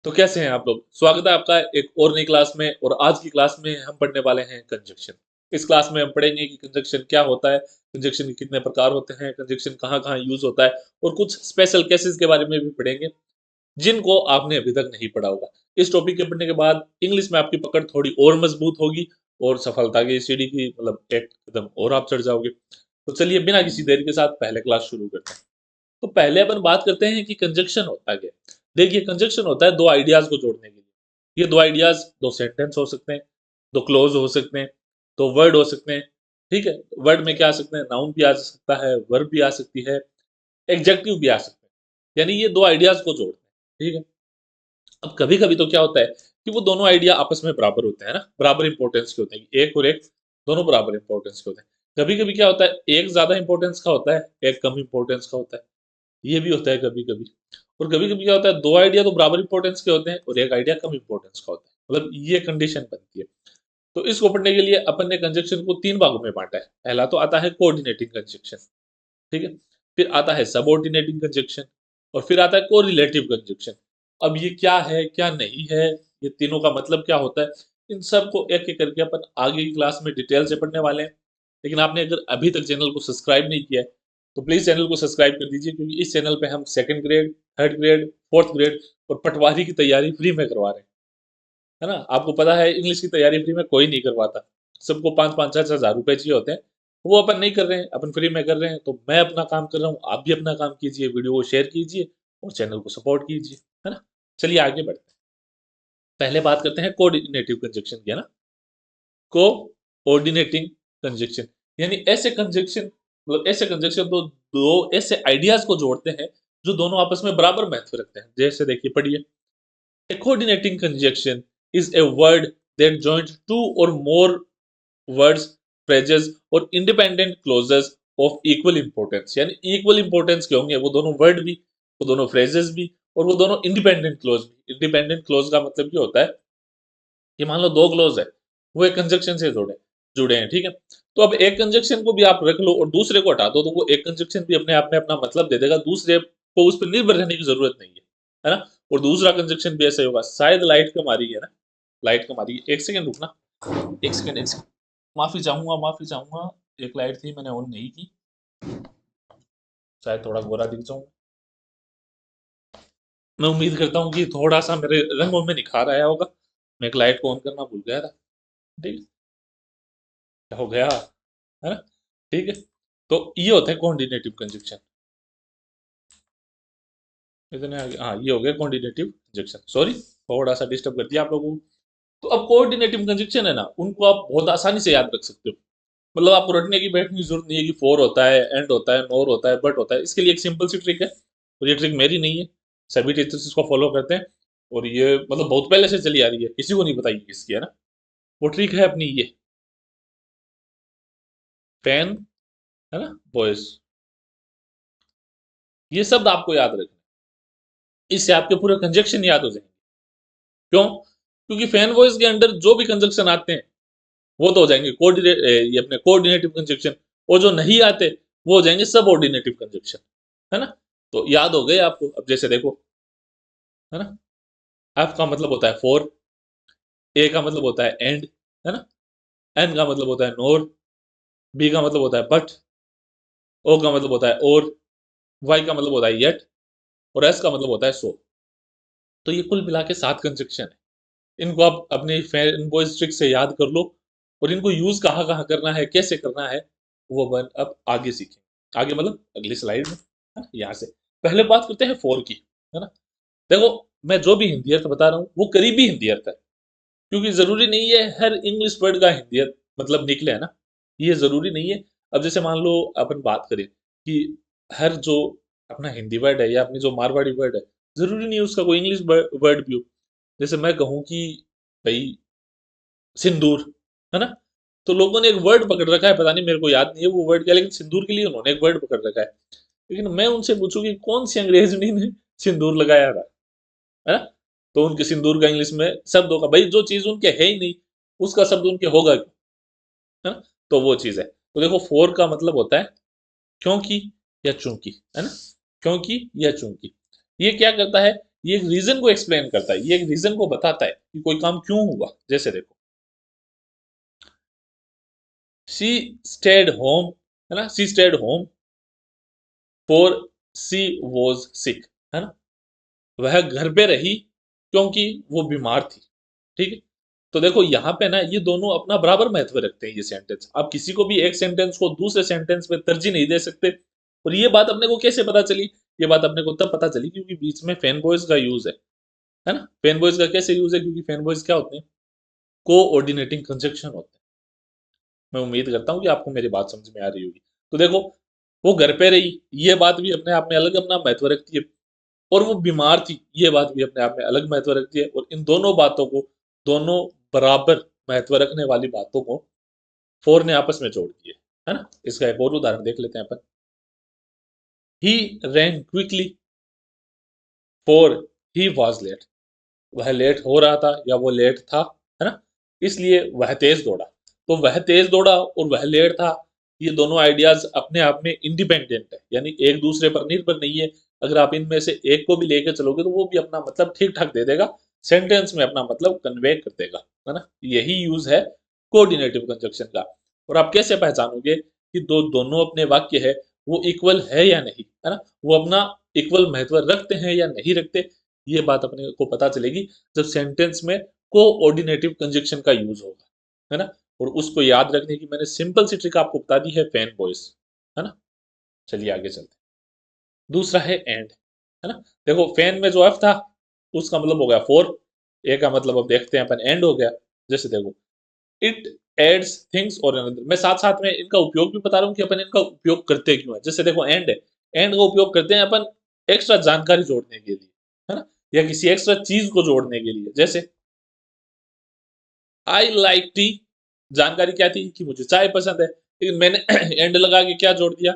तो कैसे हैं आप लोग? स्वागत है आपका एक और नई क्लास में। और आज की क्लास में हम पढ़ने वाले हैं कंजक्शन। इस क्लास में हम पढ़ेंगे कि कंजक्शन क्या होता है, कंजक्शन के कितने प्रकार होते हैं, कंजक्शन कहाँ-कहाँ यूज़ होता है और कुछ स्पेशल केसेस के बारे में भी पढ़ेंगे, जिनको आपने अभी तक नहीं पढ़ा होगा। इस टॉपिक के पढ़ने के बाद इंग्लिश में आपकी पकड़ थोड़ी और मजबूत होगी और सफलता की सीढ़ी की मतलब एक कदम और आप चढ़ जाओगे। तो चलिए बिना किसी देरी के साथ पहले क्लास शुरू करते हैं। तो पहले अपन बात करते हैं कि कंजक्शन होता क्या है। देखिए कंजक्शन होता है दो आइडियाज को जोड़ने के लिए। ये दो आइडियाज दो सेंटेंस हो सकते हैं, दो क्लोज हो सकते हैं, दो वर्ड हो सकते हैं। ठीक है, वर्ड में क्या आ सकते हैं, नाउन भी आ सकता है, वर्ब भी आ सकती है, एग्जेक्टिव भी आ सकते हैं। यानी ये दो आइडियाज को जोड़ते हैं। ठीक है, अब कभी कभी तो क्या होता है कि वो दोनों आइडिया आपस में बराबर होते हैं ना, बराबर इंपॉर्टेंस के होते हैं, एक और एक दोनों बराबर इंपॉर्टेंस के होते हैं। कभी कभी क्या होता है, एक ज्यादा इंपॉर्टेंस का होता है, एक कम इंपॉर्टेंस का होता है। ये भी होता है कभी-कभी। और कभी-कभी क्या होता है, 2 आइडिया तो बराबर इम्पोर्टेंस के होते हैं और 1 आइडिया कम इम्पोर्टेंस का होता है। मतलब ये कंडीशन बनती है। तो इसको पढ़ने के लिए अपन ने कंजंक्शन को 3 भागों में बाँटा है। पहला तो आता है कोऑर्डिनेटिंग कंजंक्शन, ठीक है? फिर आता है सबऑर्डिनेटिंग कंजंक्शन और फिर आता है कोरिलेटिव कंजंक्शन। अब ये क्या है, क्या नहीं है, ये तीनों का मतलब क्या होता है, इन सबको एक-एक करके अपन आगे की क्लास में डिटेल से पढ़ने वाले हैं। लेकिन आपने अगर अभी तक चैनल को सब्सक्राइब नहीं किया है, तो प्लीज़ चैनल को सब्सक्राइब कर दीजिए, क्योंकि इस चैनल पे हम 2nd grade, 3rd grade, 4th grade और पटवारी की तैयारी फ्री में करवा रहे हैं। है ना? आपको पता है इंग्लिश की तैयारी फ्री में कोई नहीं करवाता। सबको 5-5 6-6 हज़ार रुपए चाहिए होते हैं। वो अपन नहीं कर रहे हैं, अपन फ्री में कर रहे हैं। तो मैं अपना काम कर रहा हूँ, आप भी अपना काम कीजिए, वीडियो को शेयर कीजिए और चैनल को सपोर्ट कीजिए। है ना? चलिए आगे बढ़ते हैं। पहले बात करते हैं कोऑर्डिनेटिव कंजंक्शन की, है ना? कोऑर्डिनेटिंग कंजंक्शन यानी ऐसे कंजंक्शन, मतलब ऐसे कंजंक्शन तो दो ऐसे आइडियाज़ को जोड़ते हैं, जो दोनों आपस में बराबर महत्व रखते हैं। जैसे देखिए पढ़िए, A coordinating conjunction is a word that joins two or more words, phrases और independent clauses of equal importance। यानी equal importance के होंगे वो दोनों वर्ड भी, वो दोनों phrases भी और वो दोनों independent clause भी। independent clause का मतलब ये होता है कि मान लो 2 क्लॉज है, वो एक कंजंक्शन से जुड़े जुड़े हैं, ठीक है? तो अब एक कंजंक्शन को भी आप रख लो और दूसरे को हटा दो, तो वो एक कंजंक्शन भी अपने आप में अपना मतलब दे देगा, दूसरे को उस पे निर्भर रहने की ज़रूरत नहीं है ना? और दूसरा कंजंक्शन भी ऐसा ही होगा। शायद लाइट कम आ रही है ना? लाइट कम आ रही है, 1 सेकंड रुकना, 1 सेकंड, 1 सेकंड। माफ़ी चाहूँगा, एक लाइट थी मैंने ऑन नहीं की, शायद थोड़ा गोरा दिख जाऊँ। मैं उम्मीद करता हूँ कि थोड़ा-सा मेरे रंगों में निखार आया होगा। मैं एक लाइट को ऑन करना भूल गया था, ठीक है? हो गया, है ना? ठीक है? तो ये होता है कोऑर्डिनेटिव कंजंक्शन। इतने आगे हाँ, ये हो गया कोऑर्डिनेटिव कंजंक्शन। सॉरी, थोड़ा-सा डिस्टर्ब कर दिया आप लोगों को। तो अब कोऑर्डिनेटिव कंजंक्शन है ना, उनको आप बहुत आसानी से याद रख सकते हो। मतलब आपको रटने की बैठने की ज़रूरत नहीं है कि फॉर होता है, एंड होता है, नोर होता है, बट होता है। इसके लिए एक सिंपल सी ट्रिक है और ये ट्रिक मेरी नहीं है, सभी टीचर्स इसको फॉलो करते हैं और ये मतलब बहुत पहले से चली आ रही है, किसी को नहीं पता ये किसकी है ना। वो ट्रिक है अपनी ये, पेन, है ना, वॉइस। ये शब्द आपको याद रखना है। इससे आपके पूरे कंजंक्शन याद हो जाएँगे। क्यों? क्योंकि फैन वॉइस के अंडर जो भी कंजंक्शन आते हैं, वो तो हो जाएँगे ये अपने कोऑर्डिनेटिव कंजंक्शन, और जो नहीं आते, वो हो जाएँगे सबऑर्डिनेटिव कंजंक्शन, है ना? तो याद हो गए आपको। अब जैसे देखो, है ना? एफ का मतलब होता है फॉर, ए का मतलब होता है एंड, है ना? एन का मतलब होता है नोर, बी का मतलब होता है बट, ओ का मतलब होता है और, वाई का मतलब होता है येट और एस का मतलब होता है सो। तो ये कुल मिला के 7 कंजंक्शन है। इनको आप अपने फैन वॉइस ट्रिक से याद कर लो और इनको यूज़ कहाँ-कहाँ करना है, कैसे करना है, वो अपन अब आगे सीखेंगे। आगे मतलब अगली स्लाइड में, है ना? यहाँ से। पहले बात करते हैं फॉर की, है ना? देखो, मैं जो भी हिंदी अर्थ बता रहा हूँ, वो करीबी हिंदी अर्थ है, क्योंकि ज़रूरी नहीं है हर इंग्लिश वर्ड का हिंदी अर्थ मतलब निकले, है ना? ये ज़रूरी नहीं है। अब जैसे मान लो अपन बात करें कि हर जो अपना हिंदी वर्ड है या अपनी जो मारवाड़ी वर्ड है, ज़रूरी नहीं है उसका कोई इंग्लिश वर्ड भी हो। जैसे मैं कहूँ कि भई सिंदूर, है ना? तो लोगों ने एक वर्ड पकड़ रखा है, पता नहीं मेरे को याद नहीं है वो वर्ड क्या है, लेकिन सिंदूर के लिए उन्होंने एक वर्ड पकड़ रखा है। लेकिन मैं उनसे पूछूँ कि कौन-सी अंग्रेज़नी ने सिंदूर लगाया था, है ना? तो उनके सिंदूर का इंग्लिश में शब्द होगा, भई जो चीज़ उनके है ही नहीं, उसका शब्द उनके होगा क्यों, है ना? तो वो चीज़ है। तो देखो फ़ॉर का मतलब होता है क्योंकि या चूँकि, है ना? क्योंकि या चूँकि। ये क्या करता है ये एक रीजन को एक्सप्लेन करता है, ये एक रीजन को बताता है कि कोई काम क्यों हुआ। जैसे देखो, शी स्टेड होम, है ना, she stayed home for she was sick, है ना, वह घर पे रही क्योंकि वो बीमार थी। ठीक है, तो देखो यहाँ पे ना ये दोनों अपना बराबर महत्व रखते हैं ये सेंटेंस। आप किसी को भी एक सेंटेंस को दूसरे सेंटेंस में तरजीह नहीं दे सकते। और ये बात अपने को कैसे पता चली? ये बात अपने को तब पता चली क्योंकि बीच में फैन बॉयज का यूज है ना। फैन बॉयज का कैसे यूज है? क्योंकि फैन बॉयज क्या होते हैं? कोऑर्डिनेटिंग कंजंक्शन होते हैं। मैं उम्मीद करता हूँ कि आपको मेरी बात समझ में आ रही होगी। तो देखो, वो घर पे रही, ये बात भी अपने आप में अलग अपना महत्व रखती है। और वो बीमार थी, ये बात भी अपने आप में अलग महत्व रखती है। और इन दोनों बातों को, दोनों बराबर महत्व रखने वाली बातों को फोर ने आपस में जोड़ दिए, है ना। इसका एक और उदाहरण देख लेते हैं अपन। He ran quickly for he was late, वह लेट हो रहा था या वो लेट था, है ना, इसलिए वह तेज दौड़ा। तो वह तेज दौड़ा और वह लेट था, ये दोनों आइडियाज अपने आप में इंडिपेंडेंट है, यानी एक दूसरे पर निर्भर नहीं है। अगर आप इनमें से एक को भी लेकर चलोगे तो वो भी अपना मतलब ठीक ठाक दे देगा, सेंटेंस में अपना मतलब कन्वे कर देगा, है ना। यही यूज है कोऑर्डिनेटिव कंजक्शन का। और आप कैसे पहचानोगे कि दोनों अपने वाक्य है वो इक्वल है या नहीं, है ना, वो अपना इक्वल महत्व रखते हैं या नहीं रखते? ये बात अपने को पता चलेगी जब सेंटेंस में कोऑर्डिनेटिव कंजक्शन का यूज होगा, है ना। और उसको याद रखने की मैंने सिंपल सी ट्रिक आपको बता दी है, फैन वॉइस, है ना। चलिए आगे चलते हैं। दूसरा है एंड, है ना। देखो फैन में जो एफ था उसका मतलब हो गया फोर, ए का मतलब अब देखते हैं अपन एंड हो गया। जैसे देखो, इट एड्स थिंग्स और another। मैं साथ साथ में इनका उपयोग भी बता रहा हूँ कि अपन इनका उपयोग करते क्यों है। जैसे देखो एंड है, एंड का उपयोग करते हैं अपन एक्स्ट्रा जानकारी जोड़ने के लिए, है ना, या किसी एक्स्ट्रा चीज को जोड़ने के लिए। जैसे आई लाइक टी, जानकारी क्या थी कि मुझे चाय पसंद है, लेकिन मैंने एंड लगा के क्या जोड़ दिया?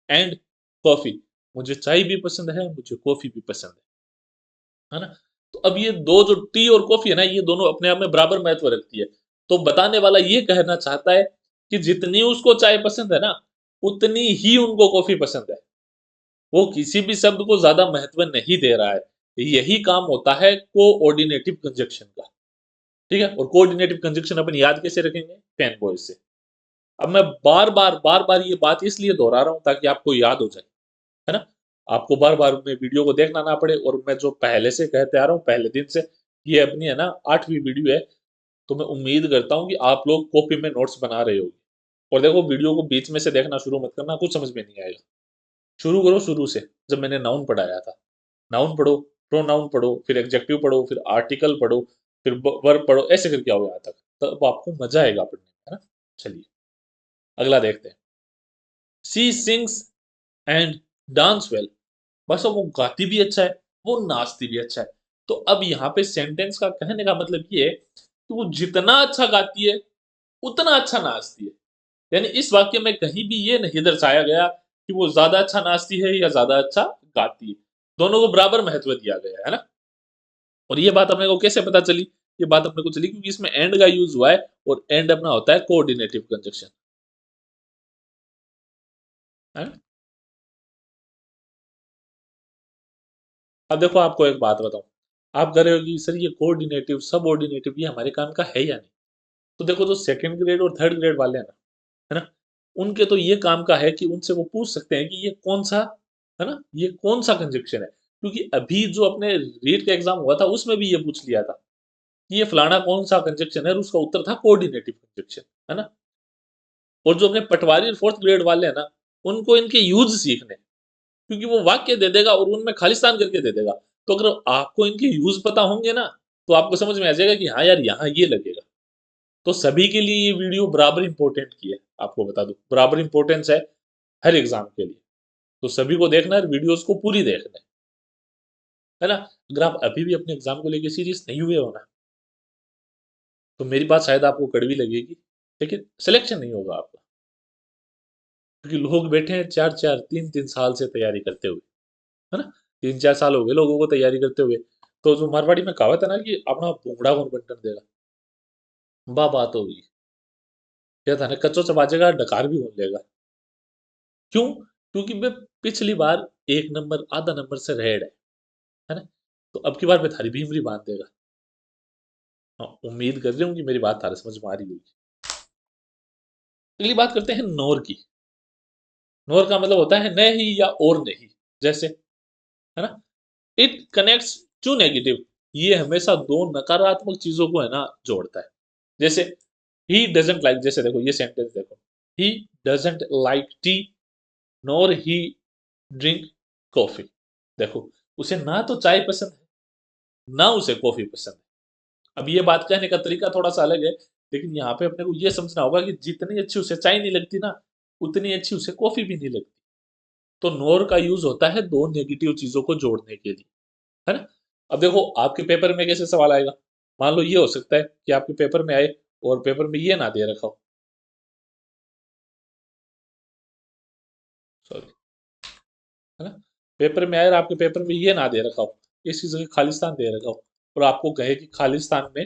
एंड कॉफी, मुझे चाय भी पसंद है, मुझे कॉफी भी पसंद है ना। तो अब ये दो जो टी और कॉफी है ना, ये दोनों अपने आप में बराबर महत्व रखती है। तो बताने वाला ये कहना चाहता है कि जितनी उसको चाय पसंद है ना, उतनी ही उनको कॉफी पसंद है। वो किसी भी शब्द को ज्यादा महत्व नहीं दे रहा है। यही काम होता है कोऑर्डिनेटिव कंजक्शन का। ठीक है, और कोऑर्डिनेटिव कंजक्शन अपन याद कैसे रखेंगे? फैन वॉइस से। अब मैं बार बार ये बात इसलिए दोहरा रहा हूं ताकि आपको याद हो जाए, है ना, आपको बार बार में वीडियो को देखना ना पड़े। और मैं जो पहले से कहते आ रहा हूँ पहले दिन से, ये अपनी है ना 8वीं वीडियो है। तो मैं उम्मीद करता हूँ कि आप लोग कॉपी में नोट्स बना रहे होगे। और देखो वीडियो को बीच में से देखना शुरू मत करना, कुछ समझ में नहीं आएगा। शुरू करो शुरू से, जब मैंने नाउन पढ़ाया था। नाउन पढ़ो, प्रोनाउन पढ़ो, फिर एडजेक्टिव पढ़ो, फिर आर्टिकल पढ़ो, फिर वर्ब पढ़ो, ऐसे करके आओ यहाँ तक, तब आपको मजा आएगा पढ़ने में, है ना। चलिए अगला देखते हैं। सी सिंग्स एंड डांस वेल, बस वो गाती भी अच्छा है, वो नाचती भी अच्छा है। तो अब यहाँ पे सेंटेंस का कहने का मतलब ये है कि वो जितना अच्छा गाती है उतना अच्छा नाचती है। यानी इस वाक्य में कहीं भी ये नहीं दर्शाया गया कि वो ज्यादा अच्छा नाचती है या ज्यादा अच्छा गाती है। दोनों को बराबर महत्व दिया गया है ना। और ये बात अपने को कैसे पता चली? ये बात अपने को चली क्योंकि इसमें एंड का यूज हुआ है, और एंड अपना होता है कोऑर्डिनेटिव कंजक्शन, है ना? अब देखो आपको एक बात बताऊं, आप कह रहे हो कि सर ये कोऑर्डिनेटिव सबऑर्डिनेटिव ये हमारे काम का है या नहीं? तो देखो जो सेकंड ग्रेड और थर्ड ग्रेड वाले हैं ना, है ना, उनके तो ये काम का है कि उनसे वो पूछ सकते हैं कि ये कौन सा, है ना, ये कौन सा कंजक्शन है। क्योंकि अभी जो अपने रीट का एग्जाम हुआ था उसमें भी ये पूछ लिया था कि ये फलाना कौन सा कंजक्शन है, और उसका उत्तर था कोऑर्डिनेटिव कंजक्शन, है ना। और जो अपने पटवारी और फोर्थ ग्रेड वाले हैं ना, उनको इनके यूज सीखने, क्योंकि वो वाक्य दे देगा और उनमें खालिस्तान करके दे देगा। तो अगर आपको इनके यूज पता होंगे ना, तो आपको समझ में आ जाएगा कि हाँ यार यहाँ ये लगेगा। तो सभी के लिए ये वीडियो बराबर इंपॉर्टेंट की है, आपको बता दूं बराबर इंपॉर्टेंस है हर एग्जाम के लिए। तो सभी को देखना है, वीडियोस को पूरी देखना है ना। अगर आप अभी भी अपने एग्जाम को लेकर सीरियस नहीं हुए हो ना, तो मेरी बात शायद आपको कड़वी लगेगी, लेकिन सिलेक्शन नहीं होगा आपका। क्योंकि लोग बैठे हैं 4 4 3 3 साल से तैयारी करते हुए, है ना। 3 4 साल हो गए लोगों को तैयारी करते हुए। तो जो मारवाड़ी में कहावत है ना कि अपना भूंगड़ा कौन बंटन देगा, वाह बात होगी। क्या था ना, कच्चो चबाजेगा डकार भी भून लेगा। क्यों? क्योंकि वे पिछली बार 1 नंबर आधा नंबर से रेड है ना। तो अब की बार मैं थारी भीमरी बांध देगा। हाँ, उम्मीद कर रही हूँ कि मेरी बात थारे समझ में आ रही होगी। अगली बात करते हैं नोर की। नोर का मतलब होता है नहीं या और नहीं। जैसे, है ना, इट कनेक्ट्स टू नेगेटिव। ये हमेशा दो नकारात्मक चीजों को है ना जोड़ता है। जैसे ही डजेंट लाइक, जैसे देखो ये सेंटेंस देखो, he doesn't like T NOR he drink coffee. देखो, उसे ना तो चाय पसंद है ना उसे कॉफी पसंद है। अब ये बात कहने का तरीका थोड़ा सा अलग है, लेकिन यहाँ पे अपने को ये समझना होगा कि जितनी अच्छी उसे चाय नहीं लगती ना, उतनी अच्छी उसे कॉफी भी नहीं लगती। तो नोर का यूज होता है दो नेगेटिव चीजों को जोड़ने के लिए, है ना। अब देखो आपके पेपर में कैसे सवाल आएगा। मान लो ये हो सकता है कि आपके पेपर में आए और पेपर में ये ना दे रखा हो, सॉरी, है ना। पेपर में आए और आपके पेपर में ये ना दे रखा हो, इस चीज का खालिस्तान दे रखा हो, और आपको कहे कि खालिस्तान में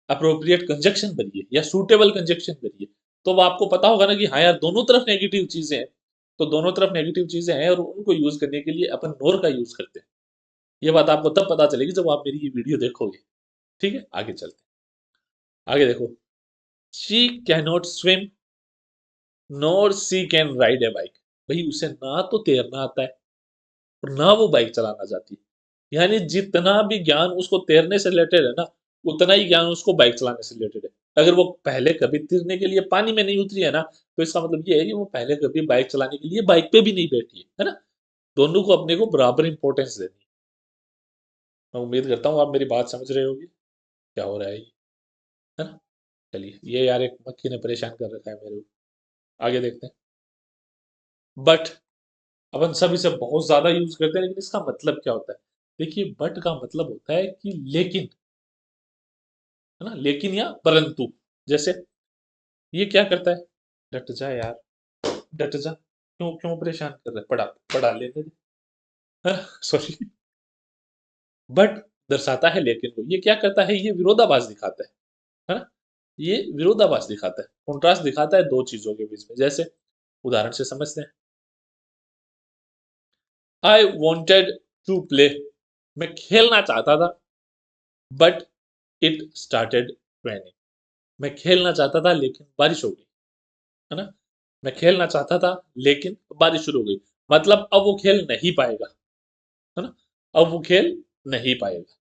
अप्रोप्रिएट कंजक्शन बनिए या सूटेबल कंजक्शन बनिए, तो वो आपको पता होगा ना कि हाँ यार दोनों तरफ नेगेटिव चीजें हैं। तो दोनों तरफ नेगेटिव चीजें हैं और उनको यूज करने के लिए अपन नोर का यूज करते हैं। ये बात आपको तब पता चलेगी जब आप मेरी ये वीडियो देखोगे। ठीक है, आगे चलते हैं। आगे देखो, she can not swim nor she can ride A bike. भाई उसे ना तो तैरना आता है और ना वो बाइक चलाना चाहती है। यानी जितना भी ज्ञान उसको तैरने से रिलेटेड है ना, उतना ही ज्ञान उसको बाइक चलाने से रिलेटेड है। अगर वो पहले कभी तैरने के लिए पानी में नहीं उतरी है ना, तो इसका मतलब ये है कि वो पहले कभी बाइक चलाने के लिए बाइक पे भी नहीं बैठी है ना। दोनों को अपने को बराबर इंपॉर्टेंस देनी है। मैं उम्मीद करता हूँ आप मेरी बात समझ रहे होगी क्या हो रहा है ये, है ना। चलिए, ये यार एक मक्खी ने परेशान कर रखा है मेरे को। आगे देखते हैं। बट अपन सब इसे बहुत ज्यादा यूज करते हैं, लेकिन इसका मतलब क्या होता है। देखिए, बट का मतलब होता है कि लेकिन, है ना, लेकिन या परंतु। जैसे ये क्या करता है, डट जा यार, डट जा, क्यों क्यों परेशान कर रहा है, पढ़ा पढ़ा लेने दे, सॉरी। बट दर्शाता है लेकिन को, ये क्या करता है, ये विरोधाभास दिखाता है ना। ये विरोधाभास दिखाता है, कॉन्ट्रास्ट दिखाता है दो चीजों के बीच में। जैसे उदाहरण से समझते हैं, आई वॉन्टेड टू प्ले, मैं खेलना चाहता था, बट इट स्टार्टेड रेनिंग। मैं खेलना चाहता था लेकिन बारिश हो गई, है ना। मैं खेलना चाहता था लेकिन बारिश शुरू हो गई, मतलब अब वो खेल नहीं पाएगा, है ना। अब वो खेल नहीं पाएगा।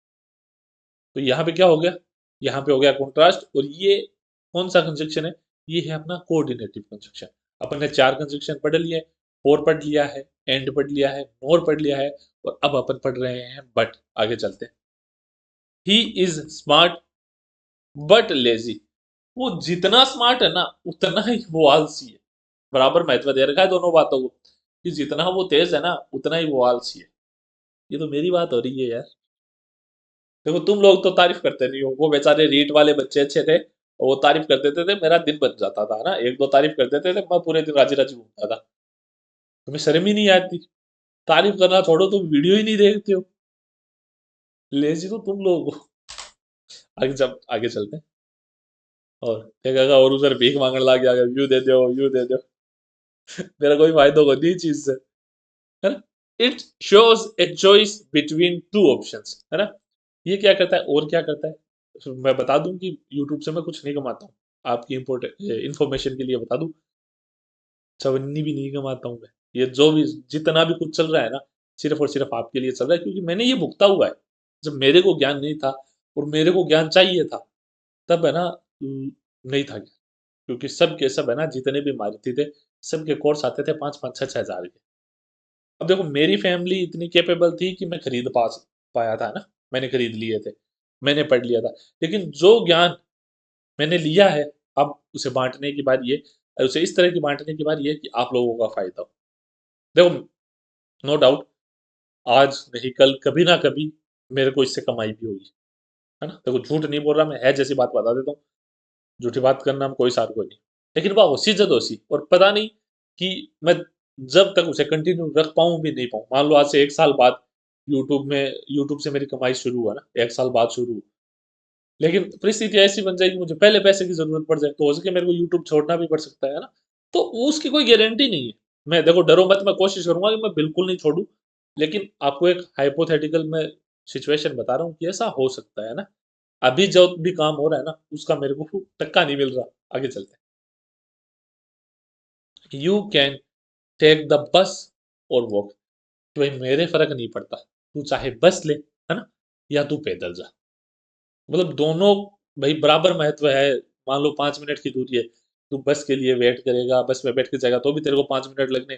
तो यहाँ पे क्या हो गया, यहाँ पे हो गया कॉन्ट्रास्ट। और ये कौन सा कंजक्शन है, ये है अपना कोऑर्डिनेटिव कंजक्शन। अपन ने चार कंजक्शन पढ़ लिए, फॉर पढ़ लिया है, एंड पढ़ लिया है, मोर पढ़ लिया है, और अब अपन पढ़ रहे हैं बट। आगे चलते हैं। He is smart but lazy. वो जितना स्मार्ट है ना, उतना ही वो आलसी है। बराबर महत्व दे रखा है दोनों बातों को, कि जितना वो तेज है ना, उतना ही वो आलसी है। ये तो मेरी बात हो रही है यार। देखो, तुम लोग तो तारीफ करते नहीं हो, वो बेचारे रीट वाले बच्चे अच्छे थे, और वो तारीफ कर देते थे, मेरा दिन बन जाता था ना। एक दो तारीफ कर देते थे, मैं पूरे दिन राजी राजी घूमता था। तुम्हें शर्म ही नहीं आती, तारीफ करना छोड़ो, तुम वीडियो ही नहीं देखते हो। लेजी तो तुम लोग हो। आगे जब आगे चलते हैं। और देखा और उधर भीख मांगने लग गया, व्यू दे दो व्यू दे दो। मेरा कोई फायदा होगा नहीं इस चीज से, है ना। It shows a choice between two options, है ना। ये क्या करता है और क्या करता है, तो मैं बता दूं कि यूट्यूब से मैं कुछ नहीं कमाता हूँ। आपकी इम्पोर्टेंट इन्फॉर्मेशन के लिए बता दूं, चवन्नी भी नहीं कमाता हूँ मैं। ये जो भी जितना भी कुछ चल रहा है ना, सिर्फ और सिर्फ आपके लिए चल रहा है, क्योंकि मैंने ये भुगता हुआ है। जब मेरे को ज्ञान नहीं था और मेरे को ज्ञान चाहिए था, तब है ना, नहीं था ज्ञान। क्योंकि सब के सब है ना, जितने भी मारुति थे, सबके कोर्स आते थे 5-5 6-6 हजार के। अब देखो, मेरी फैमिली इतनी कैपेबल थी कि मैं खरीद पास पाया था ना, मैंने खरीद लिए थे, मैंने पढ़ लिया था। लेकिन जो ज्ञान मैंने लिया है, अब उसे बांटने की बारी है, और उसे इस तरह की बांटने की बारी है कि आप लोगों का फायदा हो। देखो, नो डाउट, आज नहीं कल कभी ना कभी मेरे को इससे कमाई भी होगी, है ना। देखो, झूठ नहीं बोल रहा मैं, है जैसी बात बता देता हूँ। झूठी बात करना में कोई सार को नहीं। लेकिन वह होसी जद होसी, और पता नहीं कि मैं जब तक उसे कंटिन्यू रख पाऊँ भी नहीं पाऊँ। मान लो आज से 1 साल बाद यूट्यूब से मेरी कमाई शुरू हुआ ना, 1 साल बाद शुरू हुई। लेकिन परिस्थिति ऐसी बन जाएगी, मुझे पहले पैसे की ज़रूरत पड़ जाए, तो हो सके मेरे को यूट्यूब छोड़ना भी पड़ सकता है ना? तो उसकी कोई गारंटी नहीं है। मैं देखो, डरो मत, मैं कोशिश करूँगा कि मैं बिल्कुल नहीं छोड़ूँ। लेकिन आपको एक हाइपोथेटिकल मैं सिचुएशन बता रहा हूँ कि ऐसा हो सकता है ना। अभी जो भी काम हो रहा है ना उसका मेरे को टक्का नहीं मिल रहा। आगे चलते हैं। You can take the bus और वॉक। तो भाई मेरे फर्क नहीं पड़ता, तू चाहे बस ले, है ना, या तू पैदल जा। मतलब दोनों भाई बराबर महत्व है। मान लो 5 मिनट की दूरी है, तू बस के लिए वेट करेगा, बस में बैठ के जाएगा तो भी तेरे को 5 मिनट लगने,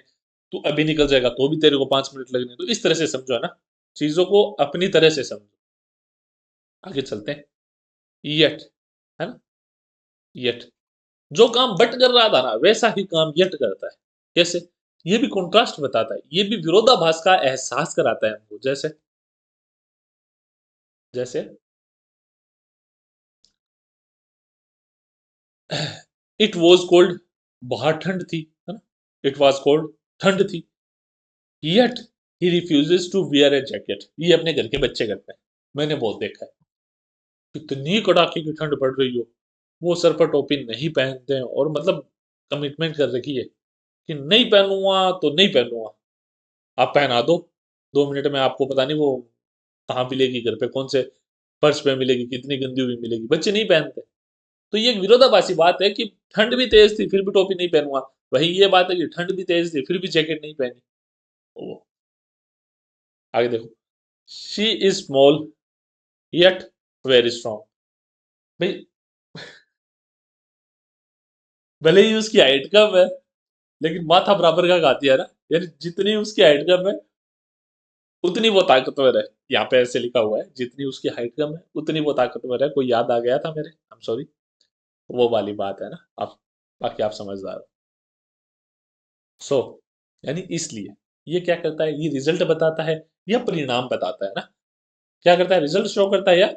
तू अभी निकल जाएगा तो भी तेरे को 5 मिनट लगने। तो इस तरह से समझो, है ना, चीजों को अपनी तरह से समझो। आगे चलते हैं। यट, है ना, यट जो काम बट कर रहा था ना वैसा ही काम यट करता है। कैसे? ये भी कॉन्ट्रास्ट बताता है, ये भी विरोधाभास का एहसास कराता है हमको। जैसे जैसे इट वॉज कोल्ड, बहुत ठंड थी, है ना, इट वॉज कोल्ड, ठंड थी। Yet he refuses to wear a jacket, ये अपने घर के बच्चे करते हैं, मैंने बहुत देखा है। कितनी कड़ाके की ठंड पड़ रही हो, वो सर पर टोपी नहीं पहनते हैं और मतलब कमिटमेंट कर रखी है कि नहीं पहनूंगा तो नहीं पहनूंगा। आप पहना दो, 2 मिनट में आपको पता नहीं वो कहाँ मिलेगी, घर पे कौन से फर्श पे मिलेगी, कितनी गंदी हुई मिलेगी, बच्चे नहीं पहनते। तो ये एक विरोधाभासी बात है कि ठंड भी तेज थी फिर भी टोपी नहीं पहनूंगा। वही ये बात है कि ठंड भी तेज थी फिर भी जैकेट नहीं पहनी। ओ, आगे देखो। She is small yet very strong. भाई भले ही उसकी हाइट कम है लेकिन माथा बराबर का खाती है ना। यानी जितनी उसकी हाइट कम है उतनी वो ताकतवर है। यहाँ पे ऐसे लिखा हुआ है, जितनी उसकी हाइट कम है उतनी वो ताकतवर है। कोई याद आ गया था मेरे, आई एम सॉरी। वो वाली बात है ना। आप बाकी आप समझदार हो। सो यानी इसलिए ये क्या करता है, ये रिजल्ट बताता है या परिणाम बताता है ना। क्या करता है, रिजल्ट शो करता है या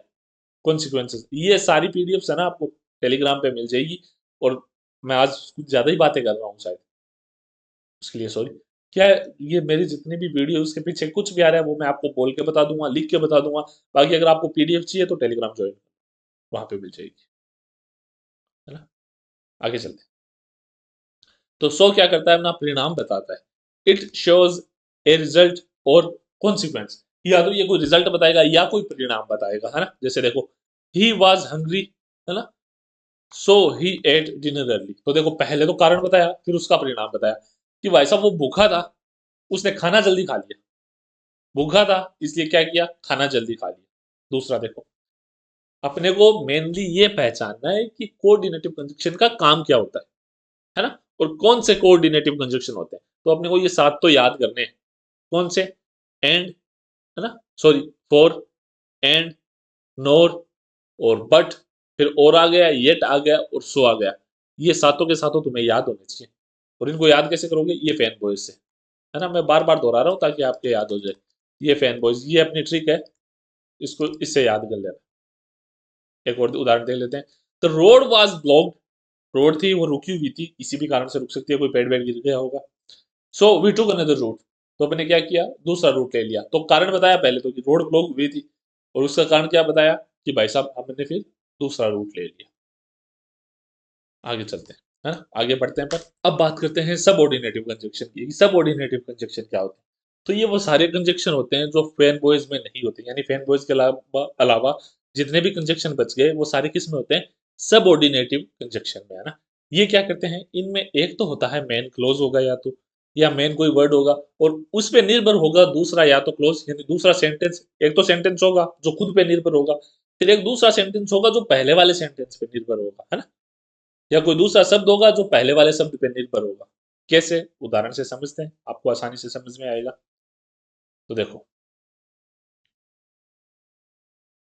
कॉन्सिक्वेंसेस। ये सारी पीडीएफ्स है ना आपको टेलीग्राम पे मिल जाएगी। और मैं आज कुछ ज्यादा ही बातें कर रहा हूँ शायद, उसके लिए सॉरी। क्या है, ये मेरी जितनी भी वीडियो उसके पीछे कुछ भी आ रहा है वो मैं आपको बोल के बता दूंगा, लिख के बता दूंगा। बाकी अगर आपको पीडीएफ चाहिए तो टेलीग्राम ज्वाइन, वहां पे मिल जाएगी, है ना। आगे चलते हैं। तो सो क्या करता है, अपना परिणाम बताता है। इट शोज ए रिजल्ट और कॉन्सिक्वेंस। या तो ये कोई रिजल्ट बताएगा या कोई परिणाम बताएगा, है ना। जैसे देखो, ही वॉज हंग्री, है ना, सो ही एट डिनर अर्ली। तो देखो पहले तो कारण बताया फिर उसका परिणाम बताया कि भाई साहब वो भूखा था, उसने खाना जल्दी खा लिया। भूखा था इसलिए क्या किया, खाना जल्दी खा लिया। दूसरा देखो, अपने को मेनली ये पहचानना है कि कोऑर्डिनेटिव कंजक्शन का काम क्या होता है ना, और कौन से कोऑर्डिनेटिव कंजक्शन होते हैं। तो अपने को ये 7 तो याद करने हैं। कौन से? एंड, है ना, सॉरी, फॉर, एंड, नोर और बट, फिर और आ गया, येट आ गया और सो आ गया। ये सातों के सातों तुम्हें याद होने चाहिए। और इनको याद कैसे करोगे, ये फैन बॉयज से, है ना। मैं बार बार दोहरा रहा हूँ ताकि आपके याद हो जाए। ये फैन बॉयज, ये अपनी ट्रिक है, इसको इससे याद कर लेना। एक और उदाहरण दे लेते हैं। The road was blocked, road थी वो रुकी हुई थी, किसी भी कारण से रुक सकती है, कोई पेड़ वेड़ गिर गया होगा। So we took another route, तो अपने क्या किया, दूसरा रूट ले लिया। तो कारण बताया पहले तो कि रोड ब्लॉक हुई थी, और उसका कारण क्या बताया कि भाई साहब हमने फिर दूसरा रूट ले लिया। आगे चलते हैं, है ना, आगे बढ़ते हैं। पर अब बात करते हैं सबऑर्डिनेटिव कंजक्शन की। सबऑर्डिनेटिव कंजक्शन क्या होता है? तो ये वो सारे कंजक्शन होते हैं जो फैन बॉयज में नहीं होते। यानी फैन बॉयज के अलावा जितने भी कंजक्शन बच गए वो सारे किस में होते हैं, सबऑर्डिनेटिव कंजक्शन में, है ना। ये क्या करते हैं, इनमें एक तो होता है मेन क्लोज होगा, या तो या मेन कोई वर्ड होगा और उस पे निर्भर होगा दूसरा या तो क्लोज, यानी दूसरा सेंटेंस। एक तो सेंटेंस होगा जो खुद पे निर्भर होगा, फिर एक दूसरा सेंटेंस होगा जो पहले वाले सेंटेंस पे निर्भर होगा, है ना। या कोई दूसरा शब्द होगा जो पहले वाले शब्द पे निर्भर होगा। कैसे, उदाहरण से समझते हैं, आपको आसानी से समझ में आएगा। तो देखो,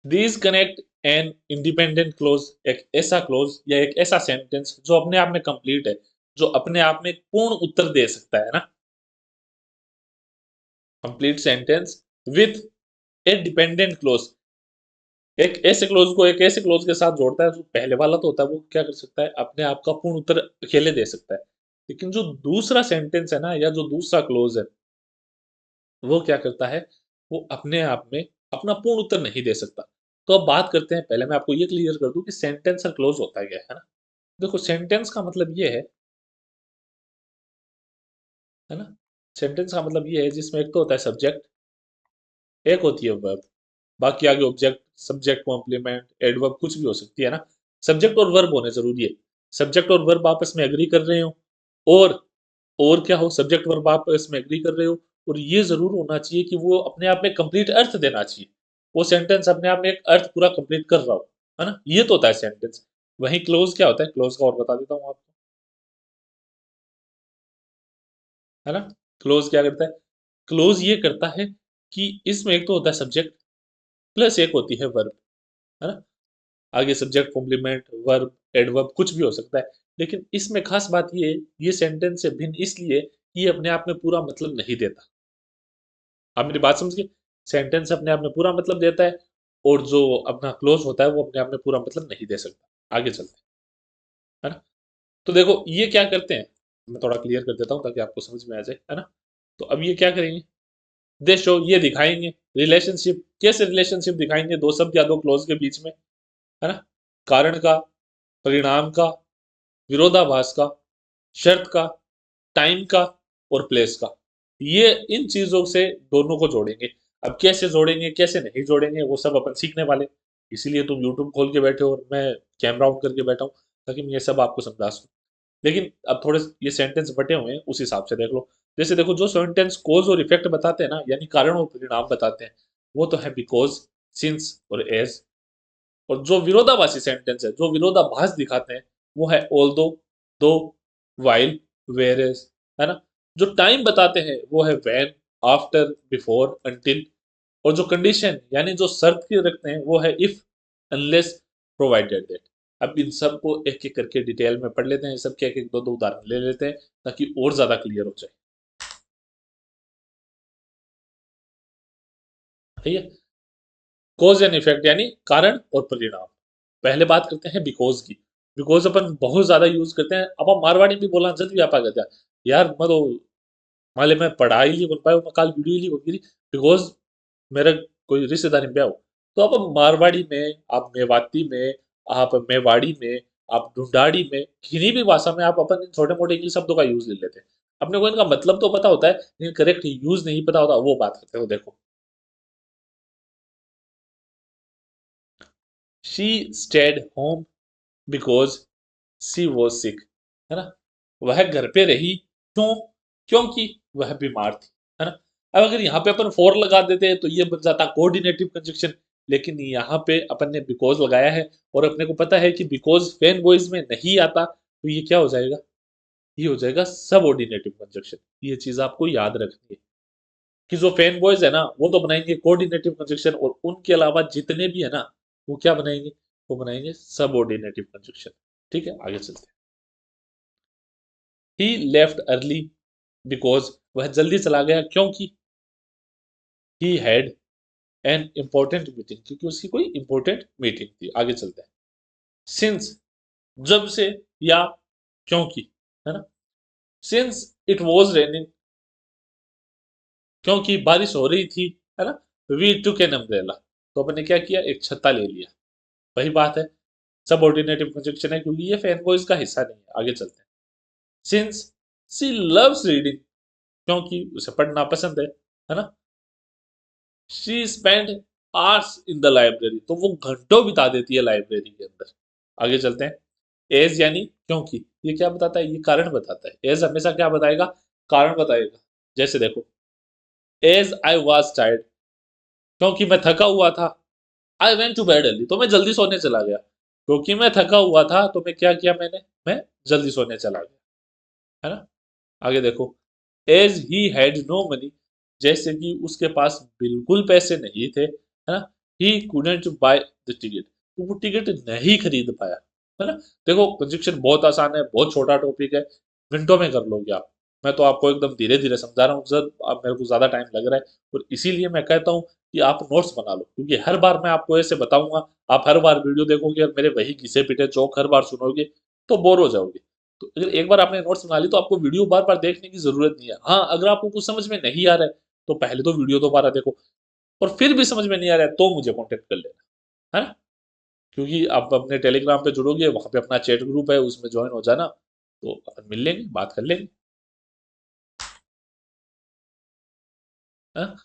these connect an independent clause, एक ऐसा क्लोज या एक ऐसा सेंटेंस जो अपने आप में कंप्लीट है, जो अपने आप में एक पूर्ण उत्तर दे सकता है ना, complete sentence with A dependent clause. एक ऐसे क्लोज को एक ऐसे क्लोज के साथ जोड़ता है जो पहले वाला तो होता है वो क्या कर सकता है, अपने आप का पूर्ण उत्तर अकेले दे सकता है। लेकिन जो दूसरा सेंटेंस है ना, या जो दूसरा क्लोज है, वो क्या करता है, वो अपने आप में अपना पूर्ण उत्तर नहीं दे सकता। तो अब बात करते हैं, पहले मैं आपको ये क्लियर कर दूं कि सेंटेंस और क्लोज होता क्या है ना। देखो सेंटेंस का मतलब ये है ना, सेंटेंस का मतलब ये है जिसमें एक तो होता है सब्जेक्ट, एक होती है वर्ब। बाकी आगे ऑब्जेक्ट, सब्जेक्ट, कॉम्प्लीमेंट, एडवर्ब कुछ भी हो सकती है ना। सब्जेक्ट और वर्ब होने जरूरी है। सब्जेक्ट और वर्ब आपस में एग्री कर रहे हो, और और क्या हो, सब्जेक्ट वर्ब आपस में एग्री कर रहे हो, और ये जरूर होना चाहिए कि वो अपने आप में कंप्लीट अर्थ देना चाहिए। वो सेंटेंस अपने आप में एक अर्थ पूरा कंप्लीट कर रहा हो, है ना। ये तो होता है सेंटेंस। वहीं क्लोज क्या होता है, क्लोज का और बता देता हूँ आपको, है ना। क्लोज क्या करता है, क्लोज ये करता है कि इसमें एक तो होता है सब्जेक्ट, प्लस एक होती है वर्ब, है ना। आगे सब्जेक्ट, कॉम्प्लीमेंट, वर्ब, एडवर्ब कुछ भी हो सकता है। लेकिन इसमें खास बात ये है, ये सेंटेंस से भिन्न इसलिए कि ये अपने आप में पूरा मतलब नहीं देता। आप मेरी बात समझिए। सेंटेंस अपने आप में पूरा मतलब देता है, और जो अपना क्लोज होता है वो अपने आप में पूरा मतलब नहीं दे सकता। आगे चलते हैं, है ना। तो देखो ये क्या करते हैं, मैं थोड़ा क्लियर कर देता हूँ ताकि आपको समझ में आ जाए, है ना। तो अब ये क्या करेंगे, दे शो, ये दिखाएंगे रिलेशनशिप। कैसे रिलेशनशिप दिखाएंगे, दो शब्द या दो क्लोज के बीच में, है ना। कारण का, परिणाम का, विरोधाभास का, शर्त का, टाइम का, और प्लेस का। ये इन चीजों से दोनों को जोड़ेंगे। अब कैसे जोड़ेंगे, कैसे नहीं जोड़ेंगे, वो सब अपन सीखने वाले। इसीलिए तुम यूट्यूब खोल के बैठे हो और मैं कैमरा ऑन करके बैठा हूँ, ताकि मैं ये सब आपको समझा सकूं। लेकिन अब थोड़े ये सेंटेंस बटे हुए हैं, उस हिसाब से देख लो। जैसे देखो, जो सेंटेंस कोज और इफेक्ट बताते हैं ना, यानी कारण और परिणाम बताते हैं, वो तो है बिकॉज, सिंस और एज। और जो विरोधाभासी सेंटेंस है, जो विरोधाभास दिखाते हैं, वो है ऑल्दो, दो, वाइल, वेयरएज, है ना। जो टाइम बताते हैं वो है व्हेन, आफ्टर, बिफोर, अंटिल। और जो कंडीशन यानी जो शर्त की रखते हैं वो है इफ, अनलेस, प्रोवाइडेड दैट। अब इन सब को एक एक करके डिटेल में पढ़ लेते हैं, सब के एक एक दो दो उदाहरण ले लेते हैं, ताकि और ज्यादा क्लियर हो जाए। ठीक है। कॉज एंड इफेक्ट यानी कारण और परिणाम। पहले बात करते हैं बिकॉज की। बिकॉज अपन बहुत ज्यादा यूज करते हैं, अब हम मारवाड़ी में बोला जल्द भी आप आ गया यार, मैं तो मान मैं पढ़ाई नहीं बोल पाया, मैं कल वीडियो नहीं बोल बिकॉज मेरा कोई रिश्तेदारी में ब्याह हो। तो अब हम मारवाड़ी में, आप मेवाती में, आप मेवाड़ी में, आप ढूंढाड़ी में, किन्हीं भी भाषा में आप अपन इन छोटे मोटे इंग्लिश शब्दों का यूज ले लेते हैं। अपने को इनका मतलब तो पता होता है, लेकिन करेक्ट यूज नहीं पता होता, वो बात करते हो। देखो, she stayed home because she was sick, है ना। वह घर पे रही, क्यों, क्योंकि वह बीमार थी, है ना। अब अगर यहाँ पे अपन फॉर लगा देते हैं तो ये बन जाता कोऑर्डिनेटिव कंजक्शन। लेकिन यहाँ पे अपन ने बिकॉज लगाया है, और अपने को पता है कि बिकॉज फैन बॉयज में नहीं आता, तो ये क्या हो जाएगा, ये हो जाएगा सब ऑर्डिनेटिव कंजक्शन। ये चीज आपको याद रखनी है कि जो फैन बॉयज है ना, वो तो बनाएंगे कोऑर्डिनेटिव कंजक्शन, और उनके अलावा जितने भी है ना, वो क्या बनाएंगे, वो बनाएंगे सब ऑर्डिनेटिव कंजक्शन। ठीक है, आगे चलते हैं। ही लेफ्ट अर्ली बिकॉज, वह जल्दी चला गया क्योंकि he had an important meeting, क्योंकि उसकी कोई इंपॉर्टेंट मीटिंग थी। आगे चलते हैं। सिंस, जब से, या क्योंकि, है ना। सिंस इट वॉज रेनिंग, क्योंकि बारिश हो रही थी, है ना। वी टुक एन अम्ब्रेला, तो अपन ने क्या किया, एक छत्ता ले लिया। वही बात है, सब ऑर्डिनेटिव कंजक्शन है, क्योंकि ये फैन बॉयज का हिस्सा नहीं है। आगे चलते हैं। सिंस सी लव्स रीडिंग, क्योंकि उसे पढ़ना पसंद है ना। She spend hours in the library, तो वो घंटों बिता देती है लाइब्रेरी के अंदर। आगे चलते हैं। एज यानी क्योंकि, ये क्या बताता है, ये कारण बताता है। एज हमेशा क्या बताएगा, कारण बताएगा। जैसे देखो, एज आई वॉज टायर्ड, क्योंकि मैं थका हुआ था। I went to bed early, तो मैं जल्दी सोने चला गया। क्योंकि मैं थका हुआ था तो मैं क्या किया, मैं जल्दी सोने चला गया, है ना। आगे देखो, as he had no money, जैसे कि उसके पास बिल्कुल पैसे नहीं थे, है ना। He couldn't by the ticket, तो वो टिकट नहीं खरीद पाया, है ना। देखो, कंजक्शन बहुत आसान है, बहुत छोटा टॉपिक है, मिनटों में कर लोगे आप। मैं तो आपको एकदम धीरे धीरे समझा रहा हूँ सर, अब मेरे को ज्यादा टाइम लग रहा है, और इसीलिए मैं कहता हूँ कि आप नोट्स बना लो, क्योंकि हर बार मैं आपको ऐसे बताऊंगा, आप हर बार वीडियो देखोगे और मेरे वही घिसे पिटे चौक हर बार सुनोगे, तो बोर हो जाओगे। तो अगर एक बार आपने नोट्स बना ली, तो आपको वीडियो बार बार देखने की जरूरत नहीं है। हाँ, अगर आपको कुछ समझ में नहीं आ रहा है, तो पहले तो वीडियो दोबारा देखो, और फिर भी समझ में नहीं आ रहा है तो मुझे कांटेक्ट कर लेना, है ना। क्योंकि आप अपने टेलीग्राम पे जुड़ोगे, वहां पे अपना चैट ग्रुप है, उसमें ज्वाइन हो जाना, तो अपन मिल लेंगे, बात कर लेंगे, हाँ?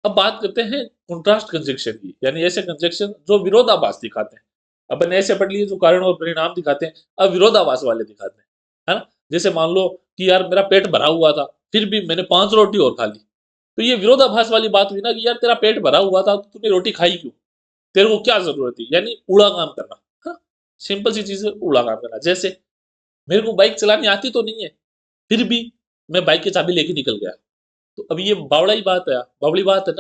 अब बात करते हैं कंट्रास्ट कंजक्शन की, यानी ऐसे कंजक्शन जो विरोधाभास दिखाते हैं। अपन ऐसे पढ़ लिए जो कारण और परिणाम दिखाते हैं, अब विरोधाभास वाले दिखाते हैं, है ना? जैसे मान लो कि यार मेरा पेट भरा हुआ था, फिर भी मैंने 5 रोटी और खा ली। तो ये विरोधाभास वाली बात हुई ना कि यार तेरा पेट भरा हुआ था, तो तूने रोटी खाई क्यों? तेरे को क्या ज़रूरत थी? यानी ऊड़ा काम करना, हाँ? सिंपल सी चीज़ है, ऊड़ा काम करना। जैसे मेरे को बाइक चलानी आती तो नहीं है, फिर भी मैं बाइक की चाबी लेके निकल गया। तो अब ये बावड़ा ही बात है, बावड़ी बात है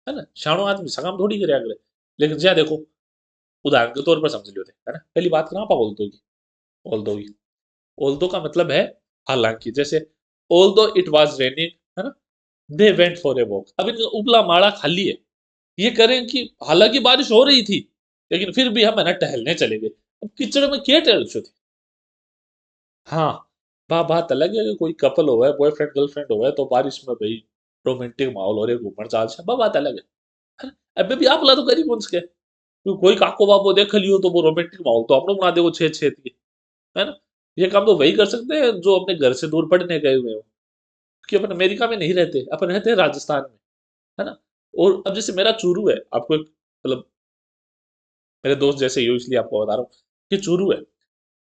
ना? शाणो आदमी सकाम थोड़ी करया करे। लेकिन ज्यां देखो, उदाहरण के तौर पर समझ लियो थे, है ना? पहली बात कहाँ पा ऑल्दो की, ऑल्दो की। ऑल्दो का मतलब है हालांकि, जैसे ऑल्दो इट वाज रेनिंग, है ना? They went for a walk. अब इनका उपला माड़ा खाली है, ये करें कि हालांकि बारिश हो रही थी, लेकिन फिर भी हम है ना टहलने चले गए। अब कीचड़ में क्या टहल छो थी? हाँ, बात अलग है कि कोई कपल हो है, बॉयफ्रेंड गर्लफ्रेंड हो है, तो बारिश में भाई रोमांटिक माहौल हो रहे घूमर चाल से, बात अलग है ना? अबे भी आप ला तो करी कौन सके, कोई काको बापो देख लियो तो वो रोमांटिक माहौल तो अपनों बना देगो छेद छेद के, है ना? ये काम तो वही कर सकते हैं जो अपने घर से दूर पढ़ने गए हुए हो, क्योंकि अपन अमेरिका में नहीं रहते, अपन रहते हैं राजस्थान में, है ना? और अब जैसे मेरा चूरू है, आपको एक मतलब मेरे दोस्त जैसे ही हो इसलिए आपको बता रहा हूँ कि चूरू है।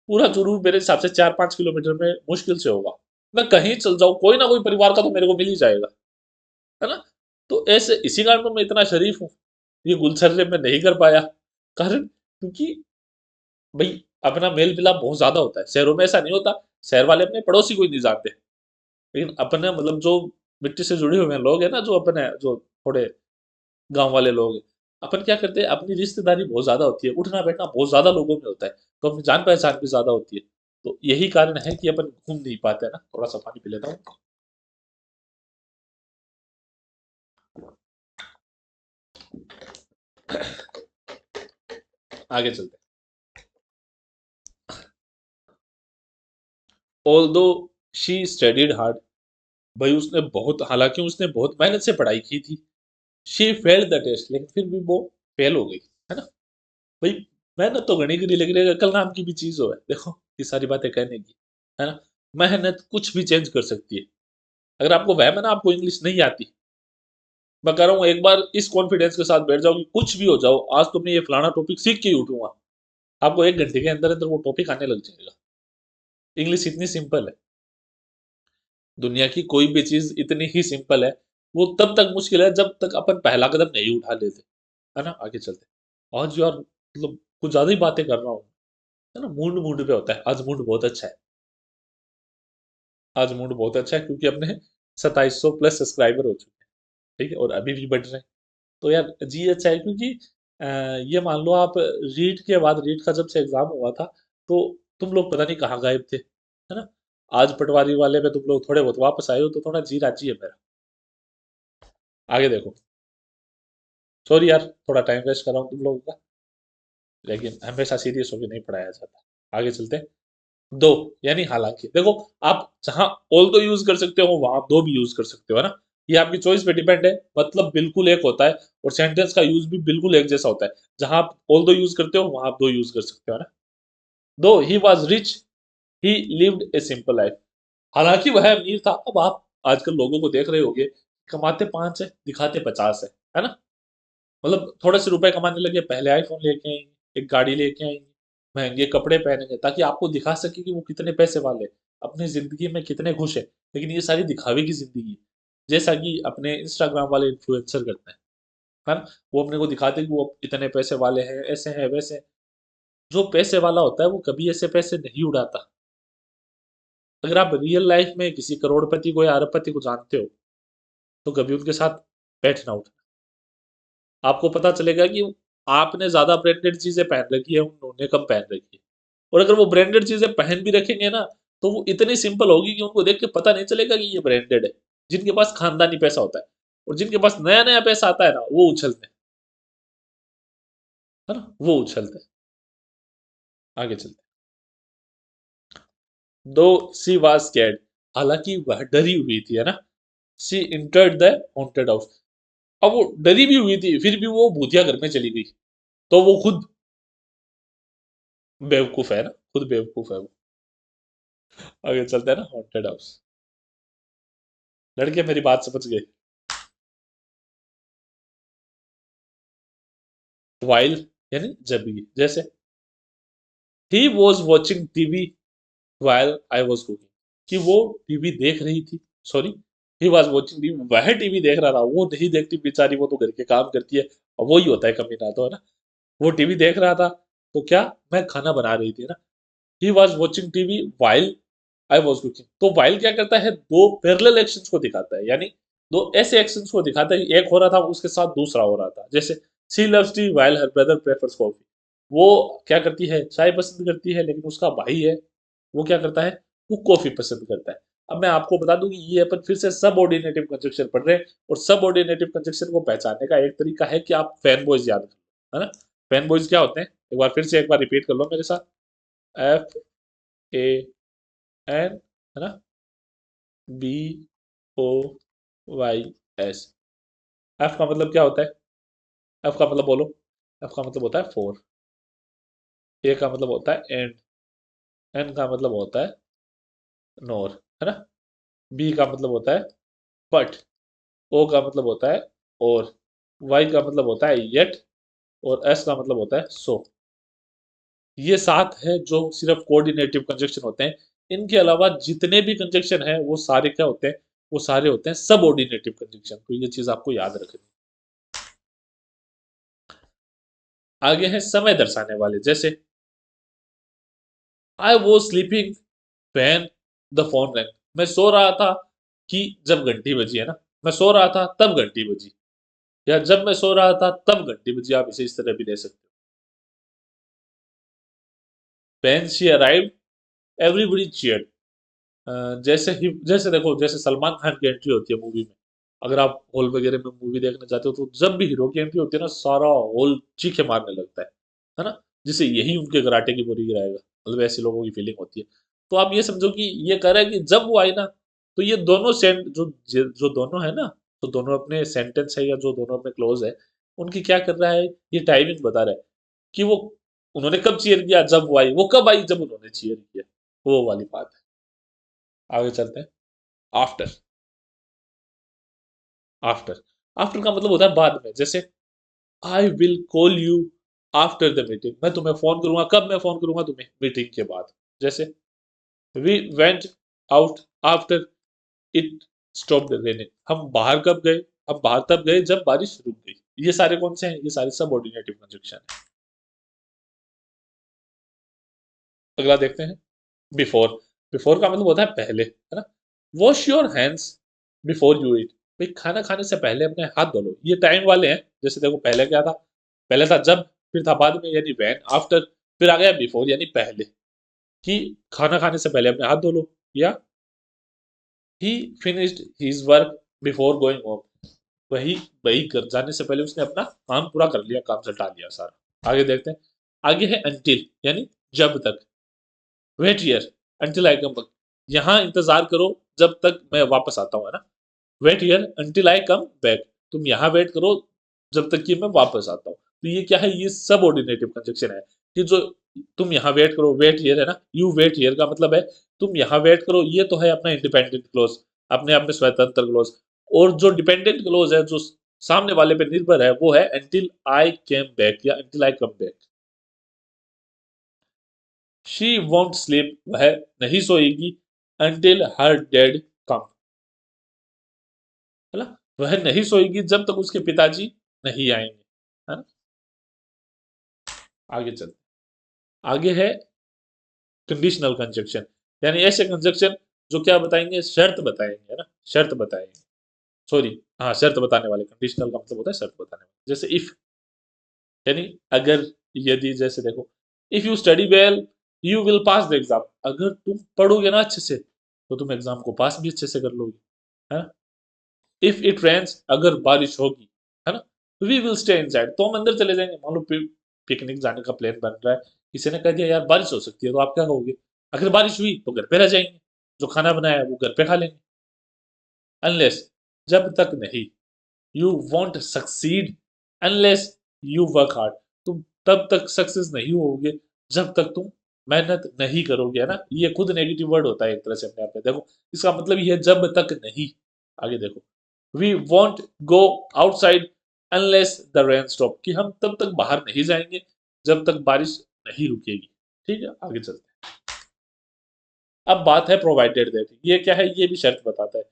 पूरा चूरू मेरे हिसाब से 4-5 किलोमीटर में मुश्किल से होगा। मैं कहीं चल जाऊँ, कोई ना कोई परिवार का तो मेरे को मिल ही जाएगा, है ना? तो ऐसे इसी कारण तो मैं इतना शरीफ हूँ। ये गुलछर्रे में नहीं कर पाया, कारण क्योंकि भाई अपना मेल मिलाप बहुत ज्यादा होता है, शहरों में ऐसा नहीं होता। शहर वाले अपने पड़ोसी को ही नहीं जानते, लेकिन अपने मतलब जो मिट्टी से जुड़े हुए लोग हैं ना, जो अपने जो थोड़े गांव वाले लोग हैं, अपन क्या करते हैं, अपनी रिश्तेदारी बहुत ज्यादा होती है, उठना बैठना बहुत ज्यादा लोगों में होता है, तो अपनी जान पहचान भी ज्यादा होती है। तो यही कारण है कि अपन घूम नहीं पाते हैं ना। थोड़ा सा पानी पी लेता हूँ, आगे चलते हैं। ऑल्दो शी स्टडीड हार्ड, भाई उसने बहुत, हालांकि उसने बहुत मेहनत से पढ़ाई की थी। शी फेल्ड द टेस्ट, लेकिन फिर भी वो फेल हो गई, है ना? भाई मेहनत तो घनी करी, लेकिन एक अकल नाम की भी चीज हो है, देखो ये सारी बातें कहने की, है ना? मेहनत कुछ भी चेंज कर सकती है। अगर आपको वहम है ना आपको इंग्लिश नहीं आती, मैं कह रहा हूँ एक बार इस कॉन्फिडेंस के साथ बैठ जाओ कि कुछ भी हो जाओ, आज तुमने ये फलाना टॉपिक सीख के ही उठूंगा, आपको 1 घंटे के अंदर अंदर वो टॉपिक आने लग जाएगा। इंग्लिश इतनी सिंपल है, दुनिया की कोई भी चीज इतनी ही सिंपल है। वो तब तक मुश्किल है जब तक अपन पहला कदम नहीं उठा लेते, है ना? आगे चलते हैं। आज यार मतलब कुछ ज्यादा ही बातें कर रहा हूँ, है ना? मूड मूड पे होता है, आज मूड बहुत अच्छा है। आज मूड बहुत अच्छा है क्योंकि अपने 2700 प्लस सब्सक्राइबर हो चुके हैं, ठीक है, और अभी भी बढ़ रहे हैं। तो यार जी अच्छा है क्योंकि अ, ये मान लो आप रीट के बाद, रीट का जब से एग्जाम हुआ था, तो तुम लोग पता नहीं कहाँ गायब थे, है ना? आज पटवारी वाले में तुम लोग थोड़े बहुत वापस आए हो, तो थोड़ा जी राजी है मेरा। आगे देखो, सॉरी यार थोड़ा टाइम वेस्ट कर रहा हूँ तुम लोगों का, लेकिन हमेशा सीरियस होकर नहीं पढ़ाया जाता। आगे चलते हैं। दो, यानी हालांकि देखो, आप जहां ऑल दो यूज कर सकते हो वहां दो भी यूज कर सकते हो, है ना? ये आपकी चॉइस पे डिपेंड है, मतलब बिल्कुल एक होता है, और सेंटेंस का यूज भी बिल्कुल एक जैसा होता है। जहां आप ऑल दो यूज करते हो वहां आप दो यूज कर सकते हो, है ना? दो he was rich, he lived a simple life, हालांकि वह अमीर था। अब आप आजकल लोगों को देख रहे होगे, कमाते 5 है, दिखाते 50 है ना? मतलब थोड़े से रुपए कमाने लगे, पहले आईफोन लेके आएंगे, एक गाड़ी लेके आएंगे, महंगे कपड़े पहनेंगे, ताकि आपको दिखा सके कि वो कितने पैसे वाले हैं, अपनी जिंदगी में कितने खुश है। लेकिन ये सारी दिखावे की जिंदगी है, जैसा कि अपने इंस्टाग्राम वाले इन्फ्लुएंसर करते हैं, है ना? वो अपने को दिखाते हैं कि वो इतने पैसे वाले हैं, ऐसे हैं वैसे हैं। जो पैसे वाला होता है वो कभी ऐसे पैसे नहीं उड़ाता। अगर आप रियल लाइफ में किसी करोड़पति को या अरबपति को जानते हो, तो कभी उनके साथ बैठना उठना, आपको पता चलेगा कि आपने ज्यादा ब्रांडेड चीजें पहन रखी है, उन्होंने कम पहन रखी है। और अगर वो ब्रांडेड चीजें पहन भी रखेंगे ना, तो वो इतनी सिंपल होगी कि उनको देख के पता नहीं चलेगा कि ये ब्रांडेड है। जिनके पास खानदानी पैसा होता है, और जिनके पास नया नया पैसा आता है ना, वो उछलते हैं, है ना? वो उछलते हैं। आगे चलते हैं। दो सी वाज स्कैर्ड, हालांकि वह डरी हुई थी, है ना? सी इंटर्ड द हॉन्टेड हाउस, अब वो डरी भी हुई थी, फिर भी वो भूतिया घर में चली गई। तो वो खुद बेवकूफ है ना, खुद बेवकूफ है वो। आगे चलते हैं ना, हॉन्टेड हाउस। लड़के मेरी बात समझ गए। वाइल यानी जब भी, जैसे he was watching TV while I was cooking, कि वो टीवी देख रही थी, sorry, he was watching TV, वह टीवी देख रहा था, वो नहीं देखती बेचारी, वो तो घर के काम करती है, और वो ही होता है कमीना तो, है ना। वो टीवी देख रहा था, तो क्या, मैं खाना बना रही थी ना। He was watching TV while I was cooking, तो वाइल क्या करता है, दो पैरेलल एक्शंस को दिखाता है, यानी दो ऐसे एक्शंस को दिखाता है कि एक हो रहा था उसके साथ दूसरा हो रहा था, जैसे she loves T while her brother prefers coffee, वो क्या करती है, चाय पसंद करती है, लेकिन उसका भाई है, वो क्या करता है, वो कॉफी पसंद करता है। अब मैं आपको बता दूं कि ये अपन फिर से सबऑर्डिनेटिव कंजक्शन पढ़ रहे हैं, और सबऑर्डिनेटिव कंजक्शन को पहचानने का एक तरीका है कि आप फैन बॉयज याद करो, है ना। फैन बॉयज क्या होते हैं, एक बार फिर से एक बार रिपीट कर लो मेरे साथ, एफ ए एन, है ना, B O Y S. F का मतलब क्या होता है, एफ का मतलब बोलो, एफ का मतलब होता है फोर, ए का मतलब होता है एंड, एन का मतलब होता है नोर, है ना, बी का मतलब होता है बट, ओ का मतलब होता है और, वाई का मतलब होता है येट, और एस का मतलब होता है सो। ये सात है जो सिर्फ कोऑर्डिनेटिव कंजक्शन होते हैं। इनके अलावा जितने भी कंजक्शन है वो सारे क्या होते हैं, वो सारे होते हैं सबऑर्डिनेटिव कंजक्शन, तो ये चीज आपको याद रखनी। आगे है समय दर्शाने वाले, जैसे I was sleeping when the phone wrong, मैं सो रहा था कि जब घंटी बजी, है ना, मैं सो रहा था तब घंटी बजी, या जब मैं सो रहा था तब घंटी बजी, आप इसे इस तरह भी ले सकते हो। When she arrived everybody cheered, जैसे ही, जैसे देखो, जैसे सलमान खान की एंट्री होती है मूवी में, अगर आप हॉल वगैरह में मूवी देखने जाते हो, तो जब भी हीरो की एंट्री होती है ना, सारा हॉल चीखे मारने लगता है ना, जिसे यही उनके कराटे की बोरी गिराएगा, मतलब ऐसे लोगों की फीलिंग होती है। तो आप ये समझो कि ये कह रहा है कि जब वो आई ना, तो ये दोनों सेंट जो जो दोनों है ना, तो दोनों अपने सेंटेंस है, या जो दोनों अपने क्लोज है, उनकी क्या कर रहा है, ये टाइमिंग बता रहा है कि वो, उन्होंने कब चीयर किया, जब वो आई, वो कब आई, जब उन्होंने चीयर किया, वो वाली बात है। आगे चलते हैं। आफ्टर, आफ्टर, आफ्टर का मतलब होता है बाद में, जैसे I will call you after the meeting, मैं तुम्हें फोन करूंगा, कब मैं फोन करूंगा तुम्हें, मीटिंग के बाद। जैसे we went out after it stopped raining, हम बाहर कब गए, हम बाहर तब गए जब बारिश रुक गई। ये सारे कौन से हैं, ये सारे सबऑर्डिनेटिव कंजक्शन है। अगला देखते हैं, बिफोर, बिफोर का मतलब होता है पहले, है ना। Wash your hands before you eat, भाई खाना खाने से पहले अपने हाथ धो लो, ये टाइम वाले हैं। जैसे देखो पहले क्या था, पहले था जब, फिर था बाद में यानी व्हेन, आफ्टर, फिर आ गया बिफोर यानी पहले, कि खाना खाने से पहले अपने हाथ धो लो, या ही finished his work before going home, वही वही कर जाने से पहले उसने अपना काम पूरा कर लिया, काम सटा लिया सारा। आगे देखते हैं, आगे है अंटिल यानी जब तक, wait here until I come back, यहाँ इंतजार करो जब तक मैं वापस आता हूँ, है ना। Wait here until I come back, तुम यहाँ वेट करो जब तक कि मैं वापस आता हूँ। तो ये क्या है, ये सब ऑर्डिनेटिव कंजक्शन है, कि जो तुम यहाँ वेट करो, वेट हियर, है ना, यू वेट हियर का मतलब है तुम यहाँ वेट करो, ये तो है अपना इंडिपेंडेंट क्लोज, अपने आप में स्वतंत्र क्लोज। और जो डिपेंडेंट क्लोज है, जो सामने वाले पे निर्भर है, वो है अंटिल आई केम बैक या until I come back. She won't sleep, वह नहीं सोएगी, अंटिल हर डैड कम, है ना, वह नहीं सोएगी जब तक उसके पिताजी नहीं आएंगे, है ना। आगे चल, आगे है कंडीशनल कंजक्शन, यानी ऐसे कंजक्शन जो क्या बताएंगे, शर्त बताएंगे, है ना, शर्त बताएंगे, सॉरी, हाँ, शर्त बताने वाले, कंडीशनल का मतलब होता है शर्त बताने वाले। जैसे इफ यानी अगर, यदि, जैसे देखो, if you study well you will pass the exam, अगर तुम पढ़ोगे ना अच्छे से, तो तुम एग्जाम को पास भी अच्छे से कर लोगे, है ना। इफ इट रेन्स, अगर बारिश होगी, है ना, वी विल स्टे इनसाइड, तो हम अंदर चले जाएंगे। मान लो पिकनिक जाने का प्लान बन रहा है, किसी ने कह दिया यार बारिश हो सकती है, तो आप क्या कहोगे, अगर बारिश हुई तो घर पे रह जाएंगे, जो खाना बनाया है वो घर पे खा लेंगे। अनलेस, जब तक नहीं, you want succeed unless you work hard, तुम तब तक सक्सेस नहीं होगे जब तक तुम मेहनत नहीं करोगे, है ना। ये खुद नेगेटिव वर्ड होता है एक तरह से अपने आप में, देखो इसका मतलब ये है जब तक नहीं। आगे देखो, we won't go outside unless the rain stop, कि हम तब तक बाहर नहीं जाएंगे जब तक बारिश नहीं रुकेगी। ठीक है, आगे चलते हैं। अब बात है प्रोवाइडेड दैट, ये क्या है, ये भी शर्त बताता है।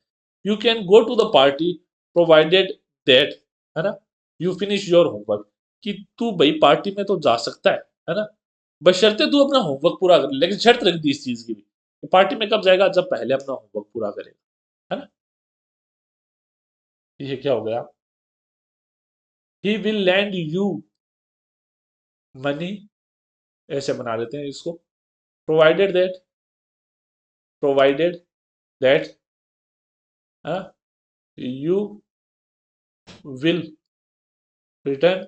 You can go to the party provided that, है ना, यू फिनिश योर होमवर्क, कि तू भाई पार्टी में तो जा सकता है ना, बशर्ते तू अपना होमवर्क पूरा कर, लेकिन शर्त रख दी इस चीज की भी, पार्टी में कब जाएगा, जब पहले अपना होमवर्क पूरा करेगा, है ना। ये क्या हो गया, he will land you money, ऐसे बना लेते हैं इसको, provided that, provided that you will return,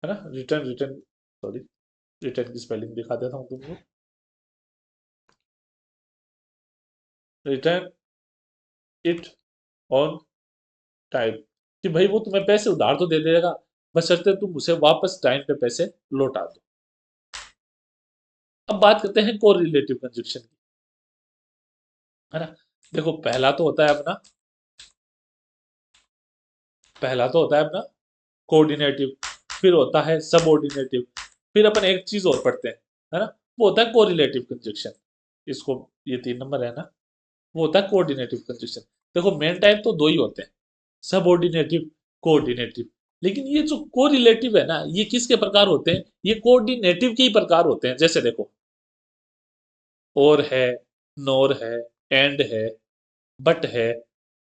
है ना, रिटर्न रिटर्न, सॉरी, रिटर्न की स्पेलिंग दिखा देता हूँ तुमको, रिटर्न इट ऑन टाइम, कि भाई वो तुम्हें पैसे उधार तो दे देगा, बशर्ते तुम उसे वापस टाइम पे पैसे लौटा दो। अब बात करते हैं कोरिलेटिव कंजक्शन की, है ना। देखो पहला तो होता है अपना कोऑर्डिनेटिव, फिर होता है सबऑर्डिनेटिव, फिर अपन एक चीज और पढ़ते हैं, है ना, वो होता है कोरिलेटिव कंजक्शन। इसको, ये 3 नंबर है ना, वो होता है कोऑर्डिनेटिव कंजक्शन। देखो मेन टाइप तो दो ही होते हैं, सबऑर्डिनेटिव, कोऑर्डिनेटिव। लेकिन ये जो कोरिलेटिव है ना, ये किसके प्रकार होते हैं, ये कोऑर्डिनेटिव के ही प्रकार होते हैं। जैसे देखो, और है, नोर है, एंड है, बट है,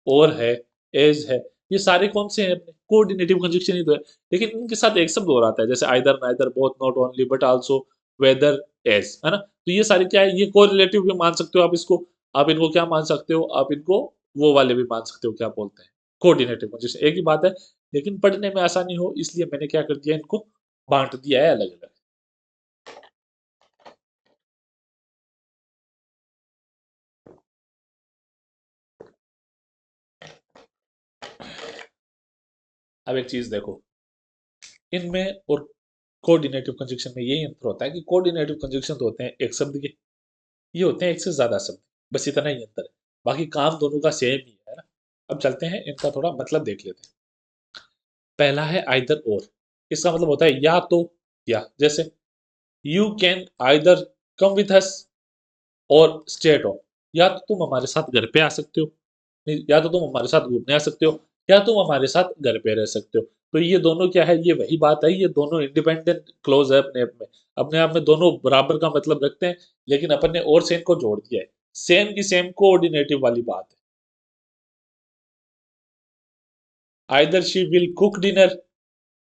और है, एज है, ये सारे कौन से हैं अपने कोऑर्डिनेटिव कंजक्शन ही तो है। लेकिन इनके साथ एक शब्द और आता है, जैसे either, neither, both, not only, but also, whether, as, है ना। तो ये सारे क्या है, ये कोरिलेटिव भी मान सकते हो आप इसको, आप इनको क्या मान सकते हो, आप इनको वो वाले भी मान सकते हो, क्या बोलते हैं, कोऑर्डिनेटिव कंजक्शन, एक ही बात है। लेकिन पढ़ने में आसानी हो इसलिए मैंने क्या कर दिया, इनको बांट दिया है अलग अलग। अब एक चीज देखो, इनमें और कोऑर्डिनेटिव कंजक्शन में यही अंतर होता है कि कोऑर्डिनेटिव कंजक्शन तो होते हैं एक शब्द के, ये होते हैं एक से ज्यादा शब्द, बस इतना ही अंतर है, बाकी काम दोनों का सेम ही है ना। अब चलते हैं इनका थोड़ा मतलब देख लेते हैं। पहला है आइदर और, इसका मतलब होता है या तो या, जैसे you can either come with us और स्टे एट होम, या तो तुम हमारे साथ घर पे आ सकते हो, नहीं, या तो तुम हमारे साथ घूमने आ सकते हो, या तुम हमारे साथ घर पे रह सकते हो। तो ये दोनों क्या है, ये वही बात है, ये दोनों इंडिपेंडेंट क्लोज है अपने आप में दोनों बराबर का मतलब रखते हैं, लेकिन अपन ने और सेम को जोड़ दिया है, सेम की सेम कोऑर्डिनेटिव वाली बात है। Either she will cook dinner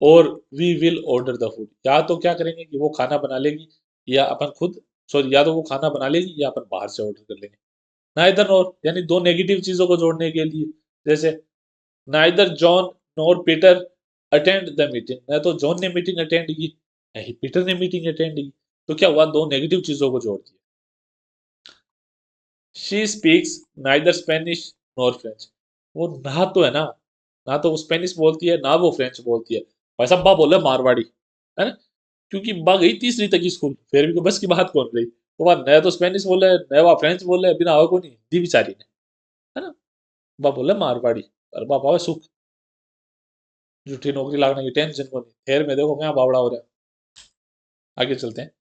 or we will order the food, या तो क्या करेंगे कि वो खाना बना लेगी, या अपन खुद, सॉरी, या तो वो खाना बना लेगी या अपन बाहर से ऑर्डर कर लेंगे। नाइदर नॉर, यानी दो नेगेटिव चीजों को जोड़ने के लिए, जैसे neither John nor Peter attend the meeting, न तो जॉन ने मीटिंग अटेंड की, न ही पीटर ने मीटिंग अटेंड की। तो क्या हुआ, दो नेगेटिव चीजों को जोड़ दिया। She speaks neither Spanish nor French, वो ना तो है ना, ना तो वो स्पेनिश बोलती है ना वो फ्रेंच बोलती है, भाई साहब बा बोले मारवाड़ी, है ना, क्योंकि बा गई तीसरी तक स्कूल, फिर भी बस की बात कौन रही, वो बात नया तो स्पेनिश बोले नया वह फ्रेंच बोले, बिना आवे को नहीं हिंदी बेचारी ने, है ना, बा बोले मारवाड़ी, और बा पावे सुख, झूठी नौकरी लागने की टेंशन को नहीं, खैर में देखो क्या बावड़ा हो रहा है। आगे चलते हैं,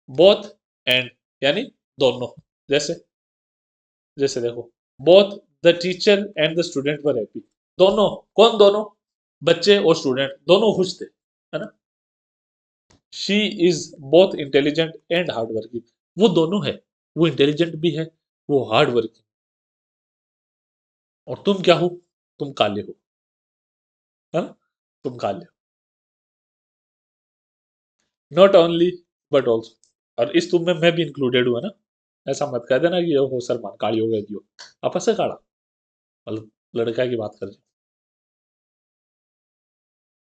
बोथ एंड, यानी दोनों, जैसे जैसे देखो, both the teacher and the student were happy, दोनों, कौन दोनों, बच्चे और स्टूडेंट दोनों खुश थे, है ना। She is both intelligent and hard working, वो दोनों है, वो इंटेलिजेंट भी है, वो हार्ड वर्किंग, और तुम क्या हो, तुम काले हो, है ना, तुम काले हो, नॉट ओनली बट ऑल्सो, और इस तुम में मैं भी इंक्लूडेड हूँ, है ना। ऐसा मत कह देना कि हो सलमान काली हो गई दियो, आपस से काला, मतलब लड़का की बात कर रहे हैं।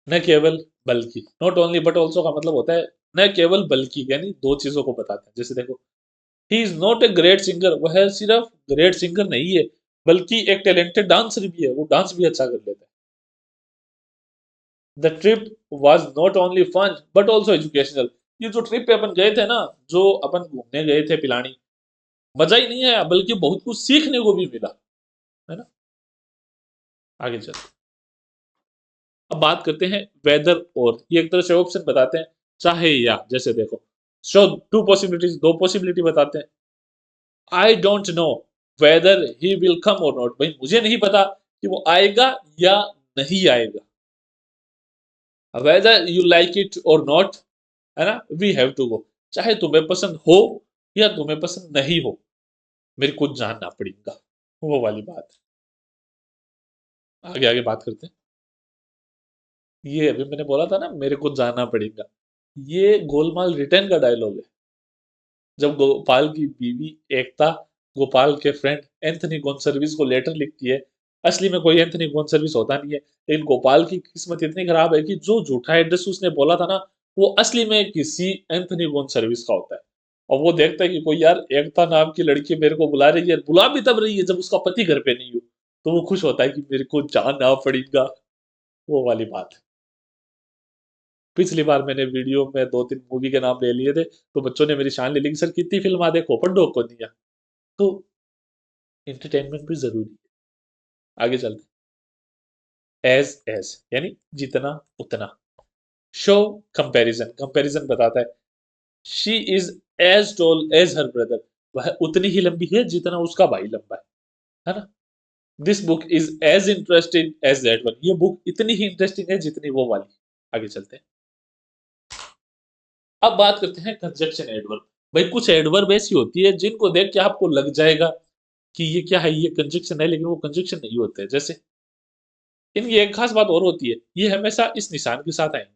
न केवल बल्कि, नॉट ओनली बट ऑल्सो का मतलब होता है न केवल बल्कि, यानी दो चीजों को बताते हैं। जैसे देखो, he is not a great singer, वह सिर्फ ग्रेट सिंगर नहीं है, बल्कि एक टैलेंटेड डांसर भी है, वो डांस भी अच्छा कर लेता है। The trip was not only fun but also educational, ये जो ट्रिप पे अपन गए थे ना, जो अपन घूमने गए थे पिलानी, मजा ही नहीं आया, बल्कि बहुत कुछ सीखने को भी मिला, है ना। आगे चलते अब बात करते हैं वेदर और, ये एक तरह से ऑप्शन बताते हैं, चाहे या। जैसे देखो, शो टू पॉसिबिलिटीज, दो पॉसिबिलिटी बताते हैं। I don't know whether he will come और नॉट, भाई मुझे नहीं पता कि वो आएगा या नहीं आएगा। वेदर यू लाइक इट और नॉट, है ना, वी हैव टू गो, चाहे तुम्हें पसंद हो या तुम्हें पसंद नहीं हो, मेरे को जानना पड़ेगा, वो वाली बात। आगे आगे बात करते हैं। ये अभी मैंने बोला था ना, मेरे को जाना पड़ेगा, ये गोलमाल रिटर्न का डायलॉग है। जब गोपाल की बीवी एकता गोपाल के फ्रेंड एंथनी गोन्सल्विस को लेटर लिखती है, असली में कोई एंथनी गोन्सल्विस होता नहीं है, लेकिन गोपाल की किस्मत इतनी खराब है कि जो झूठा एड्रेस उसने बोला था ना, वो असली में किसी एंथनी गोन्सल्विस का होता है। और वो देखता है कि कोई यार एकता नाम की लड़की मेरे को बुला रही है, बुला भी तब रही है जब उसका पति घर पे नहीं हो, तो वो खुश होता है कि मेरे को जाना पड़ेगा, वो वाली बात है। पिछली बार मैंने वीडियो में 2-3 मूवी के नाम ले लिए थे, तो बच्चों ने मेरी शान ले ली कि सर कितनी फ़िल्म देखो पर डॉग को दिया। तो एंटरटेनमेंट भी ज़रूरी है। आगे चलते हैं। एज़ यानी जितना उतना। शो कंपैरिज़न, कंपैरिज़न बताता है she is as tall as her brother, वह उतनी ही लंबी है जितना उसका भाई लंबा है ना? This book is as interesting as that one, ये बुक इतनी ही इंटरेस्टिंग है जितनी वो वाली। आगे चलते हैं। अब बात करते हैं कंजक्शन एडवर्ब। भाई कुछ एडवर्ब ऐसी होती है जिनको देख के आपको लग जाएगा कि ये क्या है, ये कंजक्शन है, लेकिन वो कंजक्शन नहीं होते हैं। जैसे इनकी एक खास बात और होती है, ये हमेशा इस निशान के साथ आएँगे,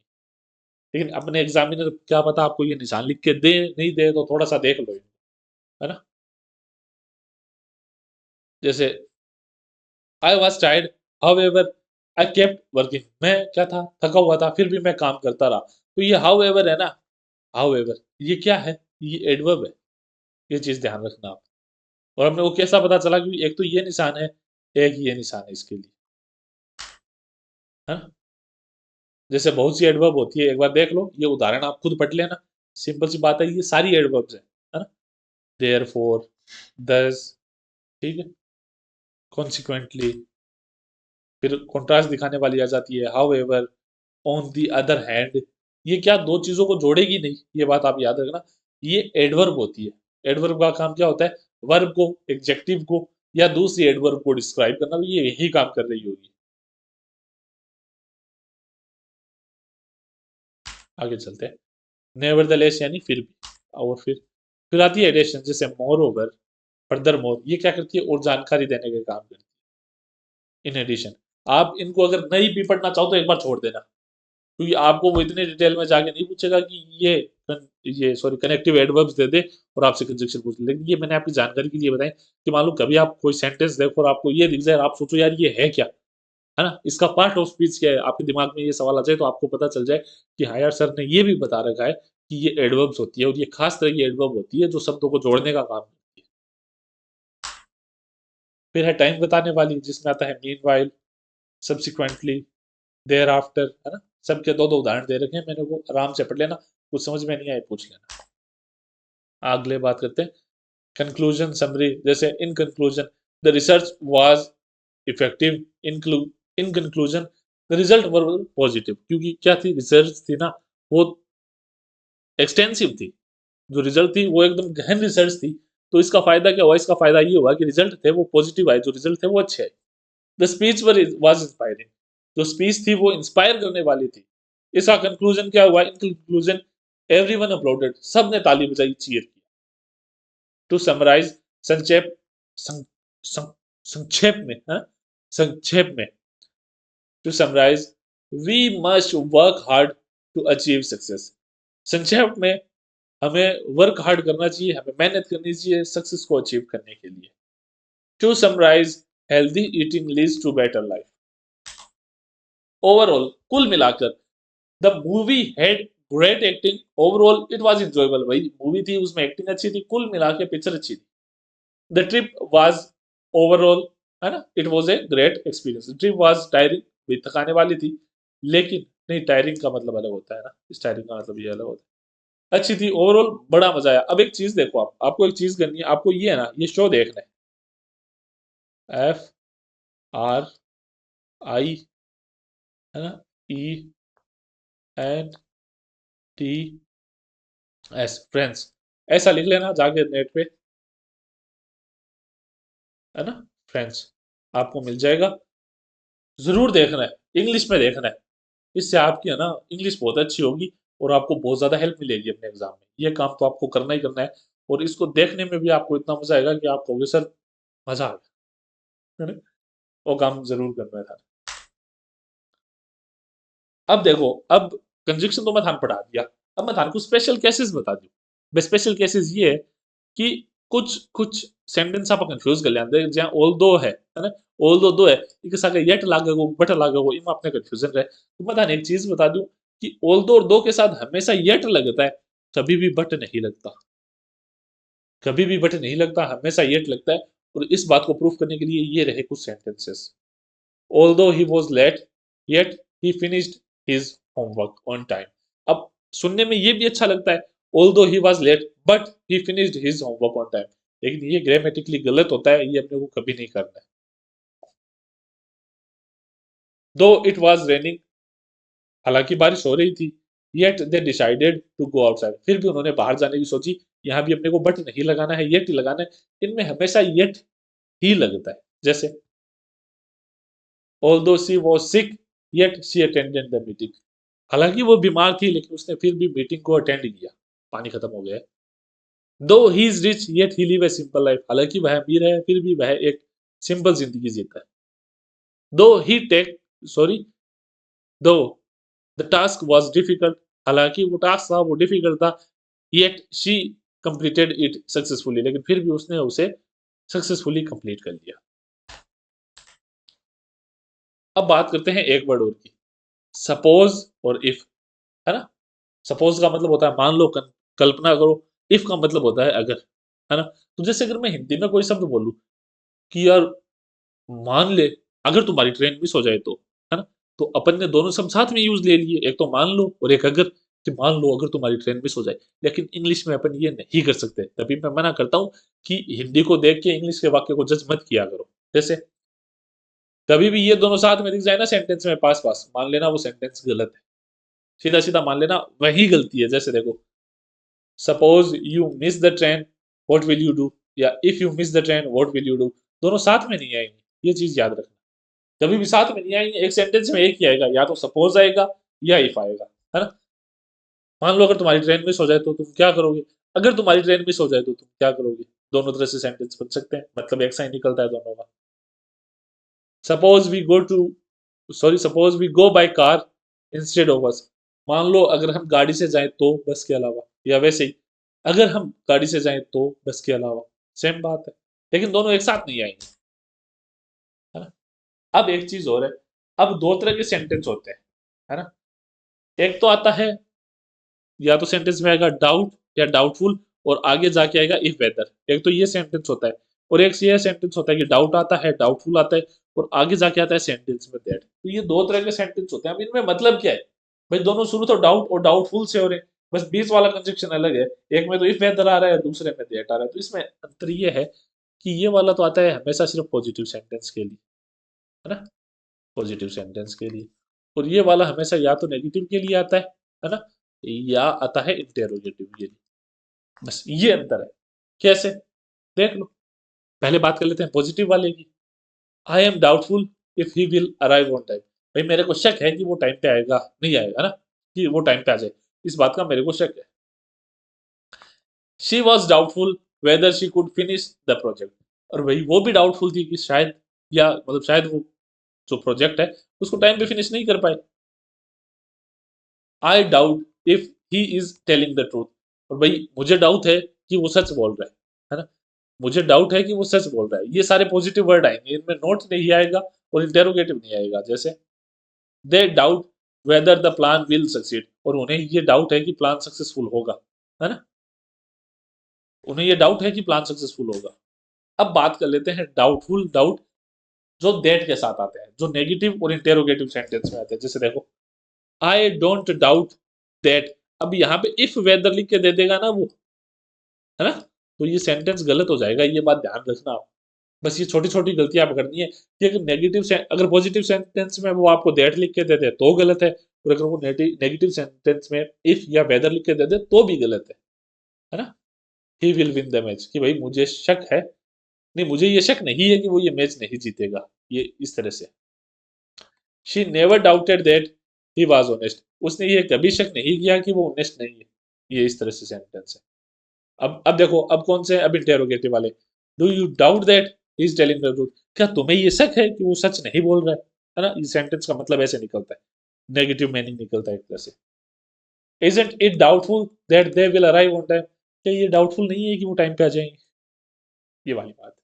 लेकिन अपने एग्ज़ामिनर क्या पता आपको ये निशान लिख के दे, नहीं दे, तो थोड़ा-सा देख लो इनको, है ना? जैसे I was tired however I kept working, मैं क्या था, थका हुआ था, फिर भी मैं काम करता रहा। तो ये हाउएवर है ना, हाउएवर ये क्या है? ये एडवर्ब है, ये चीज़ ध्यान रखना आप। और हमें वो कैसा पता चला, कि एक तो ये निशान है, एक ये निशान है इसके लिए, है ना? जैसे बहुत सी एडवर्ब होती है, एक बार देख लो, ये उदाहरण आप खुद पढ़ लेना, सिंपल सी बात है, ये सारी एडवर्ब्स हैं, है ना? देयरफॉर, दस, ठीक है? कॉन्सिक्वेंटली, फिर कॉन्ट्रास्ट दिखाने वाली आ जाती है, however, on the other hand, ये क्या 2 चीज़ों को जोड़ेगी नहीं, ये बात आप याद रखना, ये एडवर्ब होती है। एडवर्ब का काम क्या होता है? वर्ब को, एडजेक्टिव को या दूसरी एडवर्ब को डिस्क्राइब करना, तो ये यही काम कर रही होगी। आगे चलते हैं। नेवरदलेस यानी फिर भी, और फिर आती है एडिशन, जैसे मोरओवर, फर्दरमोर, ये क्या करती है, और जानकारी देने का काम करती है। इन एडिशन, आप इनको अगर नहीं भी पढ़ना चाहो तो एक बार छोड़ देना, क्योंकि आपको वो इतने डिटेल में जाके नहीं पूछेगा कि ये सॉरी कनेक्टिव एडवर्ब्स दे दे और आपसे कंजंक्शन पूछ ले। लेकिन ये मैंने आपकी जानकारी के लिए बताएं कि मान लो कभी आप कोई सेंटेंस देखो और आपको ये दिख जाए और आप सोचो यार ये है क्या, है ना, इसका पार्ट ऑफ स्पीच क्या है, आपके दिमाग में ये सवाल आ जाए, तो आपको पता चल जाए कि हाँ यार सर ने ये भी बता रखा है कि ये एडवर्ब्स होती है, और ये खास तरह की एडवर्ब होती है जो शब्दों को जोड़ने का काम करती है। फिर है टाइम बताने वाली, जिसमें आता है मीनवाइल, सब्सिक्वेंटली, देयर आफ्टर, है ना? सबके 2-2 उदाहरण दे रखे हैं मैंने, वो आराम से पढ़ लेना, कुछ समझ में नहीं आए पूछ लेना। अगले बात करते हैं कंक्लूजन समरी, जैसे in conclusion the research was effective, in conclusion the result were positive, क्योंकि क्या थी, रिसर्च थी ना, वो एक्सटेंसिव थी, जो रिजल्ट थी वो एकदम गहन रिसर्च थी, तो इसका फायदा क्या हुआ, इसका फायदा ये हुआ कि रिजल्ट थे वो पॉजिटिव आए, जो रिजल्ट थे वो अच्छे आए। The speech were was inspiring, जो स्पीच थी वो इंस्पायर करने वाली थी। इसका कंक्लूजन क्या हुआ, इन कंक्लूजन एवरीवन अपलॉडेड, सबने ताली बजाई, चीयर किया। टू समराइज, संक्षेप, सं, सं, संक्षेप में, हाँ, संक्षेप में, to summarise, we must work hard to achieve success, संक्षेप में हमें वर्क हार्ड करना चाहिए, हमें मेहनत करनी चाहिए सक्सेस को अचीव करने के लिए। To summarise, healthy eating leads to better life. Overall, कुल मिलाकर, the movie had great acting, overall it was enjoyable, भाई मूवी थी उसमें एक्टिंग अच्छी थी, कुल मिला के पिक्चर अच्छी थी। द ट्रिप वाज ओवरऑल, है ना, it was a great experience. Trip was tiring, भी थकाने वाली थी, लेकिन नहीं, टायरिंग का मतलब अलग होता है ना, इस टायरिंग का मतलब ये अलग होता है। अच्छी थी ओवरऑल, बड़ा मजा आया। अब एक चीज देखो, आप आपको एक चीज करनी है, आपको ये है ना, ये शो देखना है, एफ आर आई, है ना, E N T S, friends. ऐसा लिख लेना जाके नेट पे, है ना, फ्रेंड्स, आपको मिल जाएगा। जरूर देखना है, इंग्लिश में देखना है। इससे आपकी, है ना, इंग्लिश बहुत अच्छी होगी और आपको बहुत ज्यादा हेल्प मिलेगी अपने एग्जाम में। ये काम तो आपको करना ही करना है। और इसको देखने में भी आपको इतना मजा आएगा कि आप कहोगे सर मजा आ गया, है ना। वो काम जरूर करना है था। अब देखो, अब कंजक्शन तो मैं थान पढ़ा दिया। अब मैं थान को स्पेशल केसेस बता दूं। स्पेशल केसेस ये है कि कुछ कुछ सेंटेंस आप कंफ्यूज कर लेंगे जहां ऑल दो है ना। ऑल दो दो है, एक सागे येट लागेगो बट लागेगो, इनमें आपने कंफ्यूजन रहे। तो मैं थाने एक चीज बता दूं कि ऑल दो और दो के साथ हमेशा येट लगता है, कभी भी बट नहीं लगता। कभी भी बट नहीं लगता, हमेशा येट लगता है। और इस बात को प्रूफ करने के लिए ये रहे कुछ sentences. Although he was late, yet he finished his homework on time. अब सुनने में ये भी अच्छा लगता है, although he was late, but he finished his homework on time. लेकिन ये ग्रामेटिकली गलत होता है, ये अपने को कभी नहीं करना है। Though it was raining, हालांकि बारिश हो रही थी, yet they decided to go outside. फिर भी उन्होंने बाहर जाने की सोची। यहाँ भी अपने को बट नहीं लगाना है, yet ही लगाना है। इनमें हमेशा yet ही लगता है। जैसे although she was sick, yet she attended the meeting. हालांकि वो बीमार थी लेकिन उसने फिर भी मीटिंग को अटेंड किया। पानी खत्म हो गया। दो he is rich yet he live a simple life, हालांकि वह अमीर है फिर भी वह एक सिंपल जिंदगी जीता है। दो ही टेक सॉरी दो द टास्क वाज डिफिकल्ट, हालांकि वो टास्क था वो डिफिकल्ट था। Yet she completed it successfully, लेकिन फिर भी उसने उसे सक्सेसफुली कंप्लीट कर लिया। अब बात करते हैं एक वर्ड और की, सपोज और इफ, है ना। सपोज का मतलब होता है मान लो, कल्पना करो। इफ का मतलब होता है अगर, है ना। तो जैसे अगर मैं हिंदी में कोई शब्द बोलूं कि यार मान ले अगर तुम्हारी ट्रेन मिस हो जाए तो, है ना। तो अपन ने दोनों शब्द साथ में यूज ले लिए, एक तो मान लो और एक अगर, कि मान लो अगर तुम्हारी ट्रेन मिस हो जाए। लेकिन इंग्लिश में अपन ये नहीं कर सकते, तभी मैं मना करता हूं कि हिंदी को देख के इंग्लिश के वाक्य को जज मत किया करो। जैसे कभी भी ये दोनों साथ में दिख जाए ना सेंटेंस में पास पास, मान लेना वो सेंटेंस गलत है। सीधा सीधा मान लेना वही गलती है। जैसे देखो, suppose you miss the train, what will you do, या if you miss the train what will you do. दोनों साथ में नहीं आएंगे, ये चीज याद रखना। कभी भी साथ में नहीं आएंगे, एक सेंटेंस में एक ही आएगा, या तो सपोज आएगा या इफ आएगा, है ना। मान लो अगर तुम्हारी ट्रेन मिस हो जाए तो तुम क्या करोगे, अगर तुम्हारी ट्रेन मिस हो जाए तो तुम क्या करोगे। दोनों तरह से सेंटेंस बन सकते हैं, मतलब एक सा ही निकलता है दोनों का। Suppose we go to suppose we go by car instead of bus, मान लो अगर हम गाड़ी से जाएं तो बस के अलावा, या वैसे ही अगर हम गाड़ी से जाएं तो बस के अलावा, सेम बात है। लेकिन दोनों एक साथ नहीं आएंगे, है ना। अब एक चीज और है, अब दो तरह के सेंटेंस होते हैं, है ना। एक तो आता है, या तो सेंटेंस में आएगा डाउट या डाउटफुल, और आगे जाके आएगा इफ वेदर। एक तो ये सेंटेंस होता है, और एक ये सेंटेंस होता है कि डाउट आता है, डाउटफुल आता है, और आगे जाके आता है सेंटेंस में दैट। तो ये दो तरह के सेंटेंस होते हैं। अब इनमें मतलब क्या है भाई, दोनों शुरू तो डाउट और डाउटफुल से हो रहे हैं, बस बीच वाला कंजक्शन अलग है। एक में तो इफ वेदर आ रहा है, दूसरे में दैट आ रहा है। तो इसमें अंतर ये है कि ये वाला तो आता है हमेशा सिर्फ पॉजिटिव सेंटेंस के लिए, है ना, पॉजिटिव सेंटेंस के लिए। और ये वाला हमेशा या तो नेगेटिव के लिए आता है ना, या आता है इंटेरोगेटिव के लिए। बस ये अंतर है। कैसे, देख लो। पहले बात कर लेते हैं पॉजिटिव वाले की। I am doubtful if he will arrive on time, भाई मेरे को शक है कि वो टाइम पे आएगा नहीं आएगा ना, कि वो टाइम पे आ जाए, इस बात का मेरे को शक है। She was doubtful whether she could finish the project, और भाई वो भी डाउटफुल थी कि शायद, या मतलब शायद वो जो प्रोजेक्ट है उसको टाइम पे फिनिश नहीं कर पाए। I doubt if he is telling the truth, और भाई मुझे डाउट है कि वो सच बोल रहा है ना। मुझे डाउट है कि वो सच बोल रहा है। ये सारे पॉजिटिव वर्ड आएंगे, इनमें नोट नहीं आएगा और इंटेरोगेटिव नहीं आएगा। जैसे they doubt whether the plan will succeed, और उन्हें ये डाउट है कि प्लान सक्सेसफुल होगा, है ना। उन्हें ये डाउट है कि प्लान सक्सेसफुल होगा। अब बात कर लेते हैं डाउटफुल डाउट जो दैट के साथ आते हैं, जो नेगेटिव और इंटेरोगेटिव सेंटेंस में आते हैं। जैसे देखो, आई डोंट डाउट दैट, अब यहाँ पे इफ वेदर लिख के दे देगा ना वो, है ना, तो ये सेंटेंस गलत हो जाएगा, ये बात ध्यान रखना आप। बस ये छोटी-छोटी गलतियाँ आप करनी है कि अगर अगर पॉजिटिव सेंटेंस में वो आपको दैट लिख के दे दे तो गलत है, और अगर वो नेगेटिव सेंटेंस में इफ या वेदर लिख के दे दे तो भी गलत है ना? He will win the match कि भाई मुझे शक है, नहीं मुझे ये शक नहीं है कि वो ये मैच नहीं जीतेगा, ये इस तरह से। She never doubted that he was honest, उसने ये कभी शक नहीं किया कि वो ऑनेस्ट नहीं है। ये इस तरह से सेंटेंस है। अब देखो, अब कौन से, अब इंटेरोगेटिव वाले, do you doubt that he is telling the truth, क्या तुम्हें ये शक है कि वो सच नहीं बोल रहा है ना? ये सेंटेंस का मतलब ऐसे निकलता है, नेगेटिव मीनिंग निकलता है एक तरह से। Isn't it doubtful that they will arrive on time, क्या ये डाउटफुल नहीं है कि वो टाइम पे आ जाएंगे? ये वाली बात।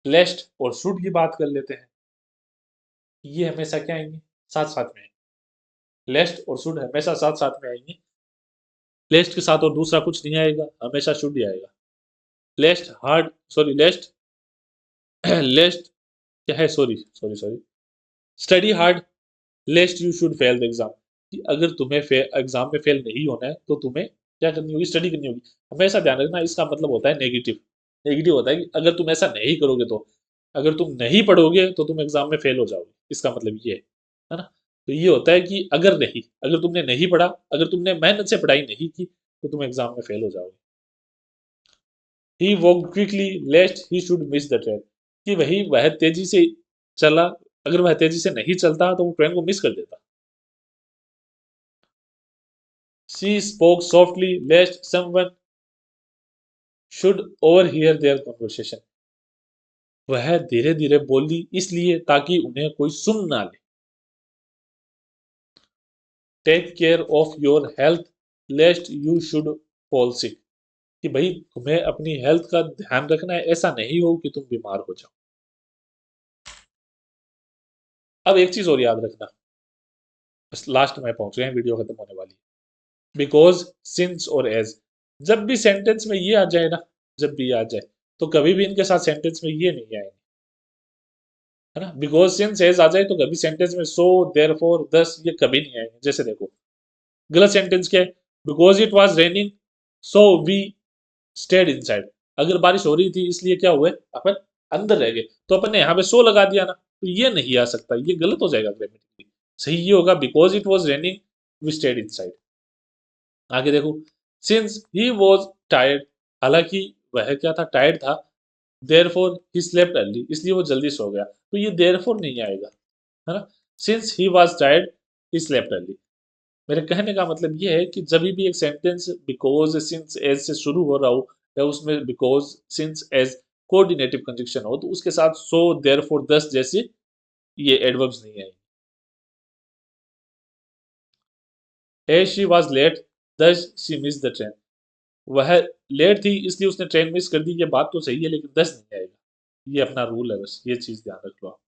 लेस्ट और शुड की बात कर लेते हैं। ये हमेशा क्या आएंगे? साथ साथ में आएंगे। लेस्ट और शुड हमेशा साथ साथ में आएंगे। लेस्ट के साथ और दूसरा कुछ नहीं आएगा, हमेशा शुड ही आएगा। लेस्ट हार्ड, सॉरी लेस्ट लेस्ट क्या है, sorry sorry sorry, study hard लेस्ट you should fail the exam, कि अगर तुम्हें एग्जाम में फेल नहीं होना है तो तुम्हें क्या करनी होगी? स्टडी करनी होगी। हमेशा ध्यान रखना, इसका मतलब होता है नेगेटिव। नेगेटिव होता है कि अगर तुम ऐसा नहीं करोगे तो, अगर तुम नहीं पढ़ोगे तो तुम एग्जाम में फेल हो जाओगे, इसका मतलब ये है ना? तो ये होता है कि अगर नहीं, अगर तुमने नहीं पढ़ा, अगर तुमने मेहनत से पढ़ाई नहीं की तो तुम एग्जाम में फेल हो जाओगे। He walk quickly lest he should miss the train, कि वह तेजी से चला, अगर वह तेजी से नहीं चलता तो वो ट्रेन को मिस कर देता। She spoke softly lest someone should overhear their conversation, वह धीरे धीरे बोली इसलिए ताकि उन्हें कोई सुन ना ले। Take care of your health lest you should fall sick, कि भाई तुम्हें अपनी हेल्थ का ध्यान रखना है, ऐसा नहीं हो कि तुम बीमार हो जाओ। अब एक चीज और याद रखना, बस लास्ट में पहुंच गए हैं, वीडियो खत्म होने वाली है। बिकॉज, सिंस और एज, जब भी सेंटेंस में ये आ जाए ना, जब भी आ जाए तो कभी भी इनके साथ सेंटेंस में ये नहीं आएंगे, है ना? बिकॉज, सिंस, एज आ जाए तो कभी सेंटेंस में सो, देयरफॉर, दस ये कभी नहीं आएंगे। जैसे देखो, गलत सेंटेंस क्या है? Because it was raining so we stayed inside, अगर बारिश हो रही थी इसलिए क्या हुए, अपन अंदर रह गए, तो अपन ने यहाँ पे सो लगा दिया ना, तो ये नहीं आ सकता, ये गलत हो जाएगा ग्रामेटिकली। सही ये होगा, because it was raining we stayed inside. आगे देखो, सिंस ही वाज टायर्ड, हालांकि वह क्या था, टायर्ड था, देयरफॉर ही स्लेप्ट अर्ली, इसलिए वो जल्दी सो गया, तो ये देयरफॉर नहीं आएगा, है ना? Since he was tired he slept early. मेरे कहने का मतलब ये है कि जब भी एक सेंटेंस बिकॉज, सिंस, एज से शुरू हो रहा हो, या उसमें because, since, as coordinative conjunction हो, तो उसके साथ सो, देयरफॉर, दस जैसे ये एडवर्ब्स नहीं आएंगे। एज शी वाज लेट दस शी मिस द ट्रेन, वह लेट थी इसलिए उसने ट्रेन मिस कर दी, ये बात तो सही है, लेकिन दस नहीं आएगा। ये अपना रूल है, बस ये चीज ध्यान रख लो आप,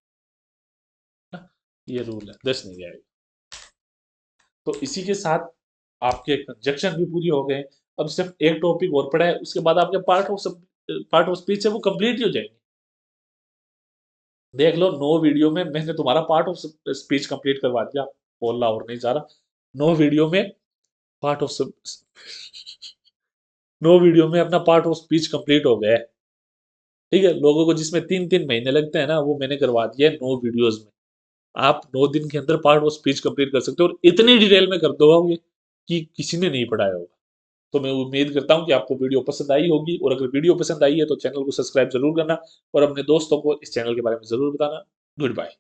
है ना? ये रूल है, दस नहीं आएगा। तो इसी के साथ आपके कंजक्शन भी पूरी हो गए। अब सिर्फ एक टॉपिक और पड़ा है, उसके बाद आपके पार्ट ऑफ स्पीच है वो कंप्लीट ही हो जाएंगे। देख लो, 9 वीडियो में मैंने तुम्हारा पार्ट ऑफ स्पीच कंप्लीट करवा दिया, बोलना और नहीं जा रहा। 9 वीडियो में पार्ट ऑफ 9 वीडियो में अपना पार्ट ऑफ स्पीच कंप्लीट हो गया है। ठीक है, लोगों को जिसमें 3-3 महीने लगते हैं ना, वो मैंने करवा दिया है 9 वीडियोस में। आप 9 दिन के अंदर पार्ट ऑफ स्पीच कंप्लीट कर सकते हो, और इतनी डिटेल में कर दोगे कि किसी ने नहीं पढ़ाया होगा। तो मैं उम्मीद करता हूँ कि आपको वीडियो पसंद आई होगी, और अगर वीडियो पसंद आई है तो चैनल को सब्सक्राइब जरूर करना, और अपने दोस्तों को इस चैनल के बारे में जरूर बताना। Good bye.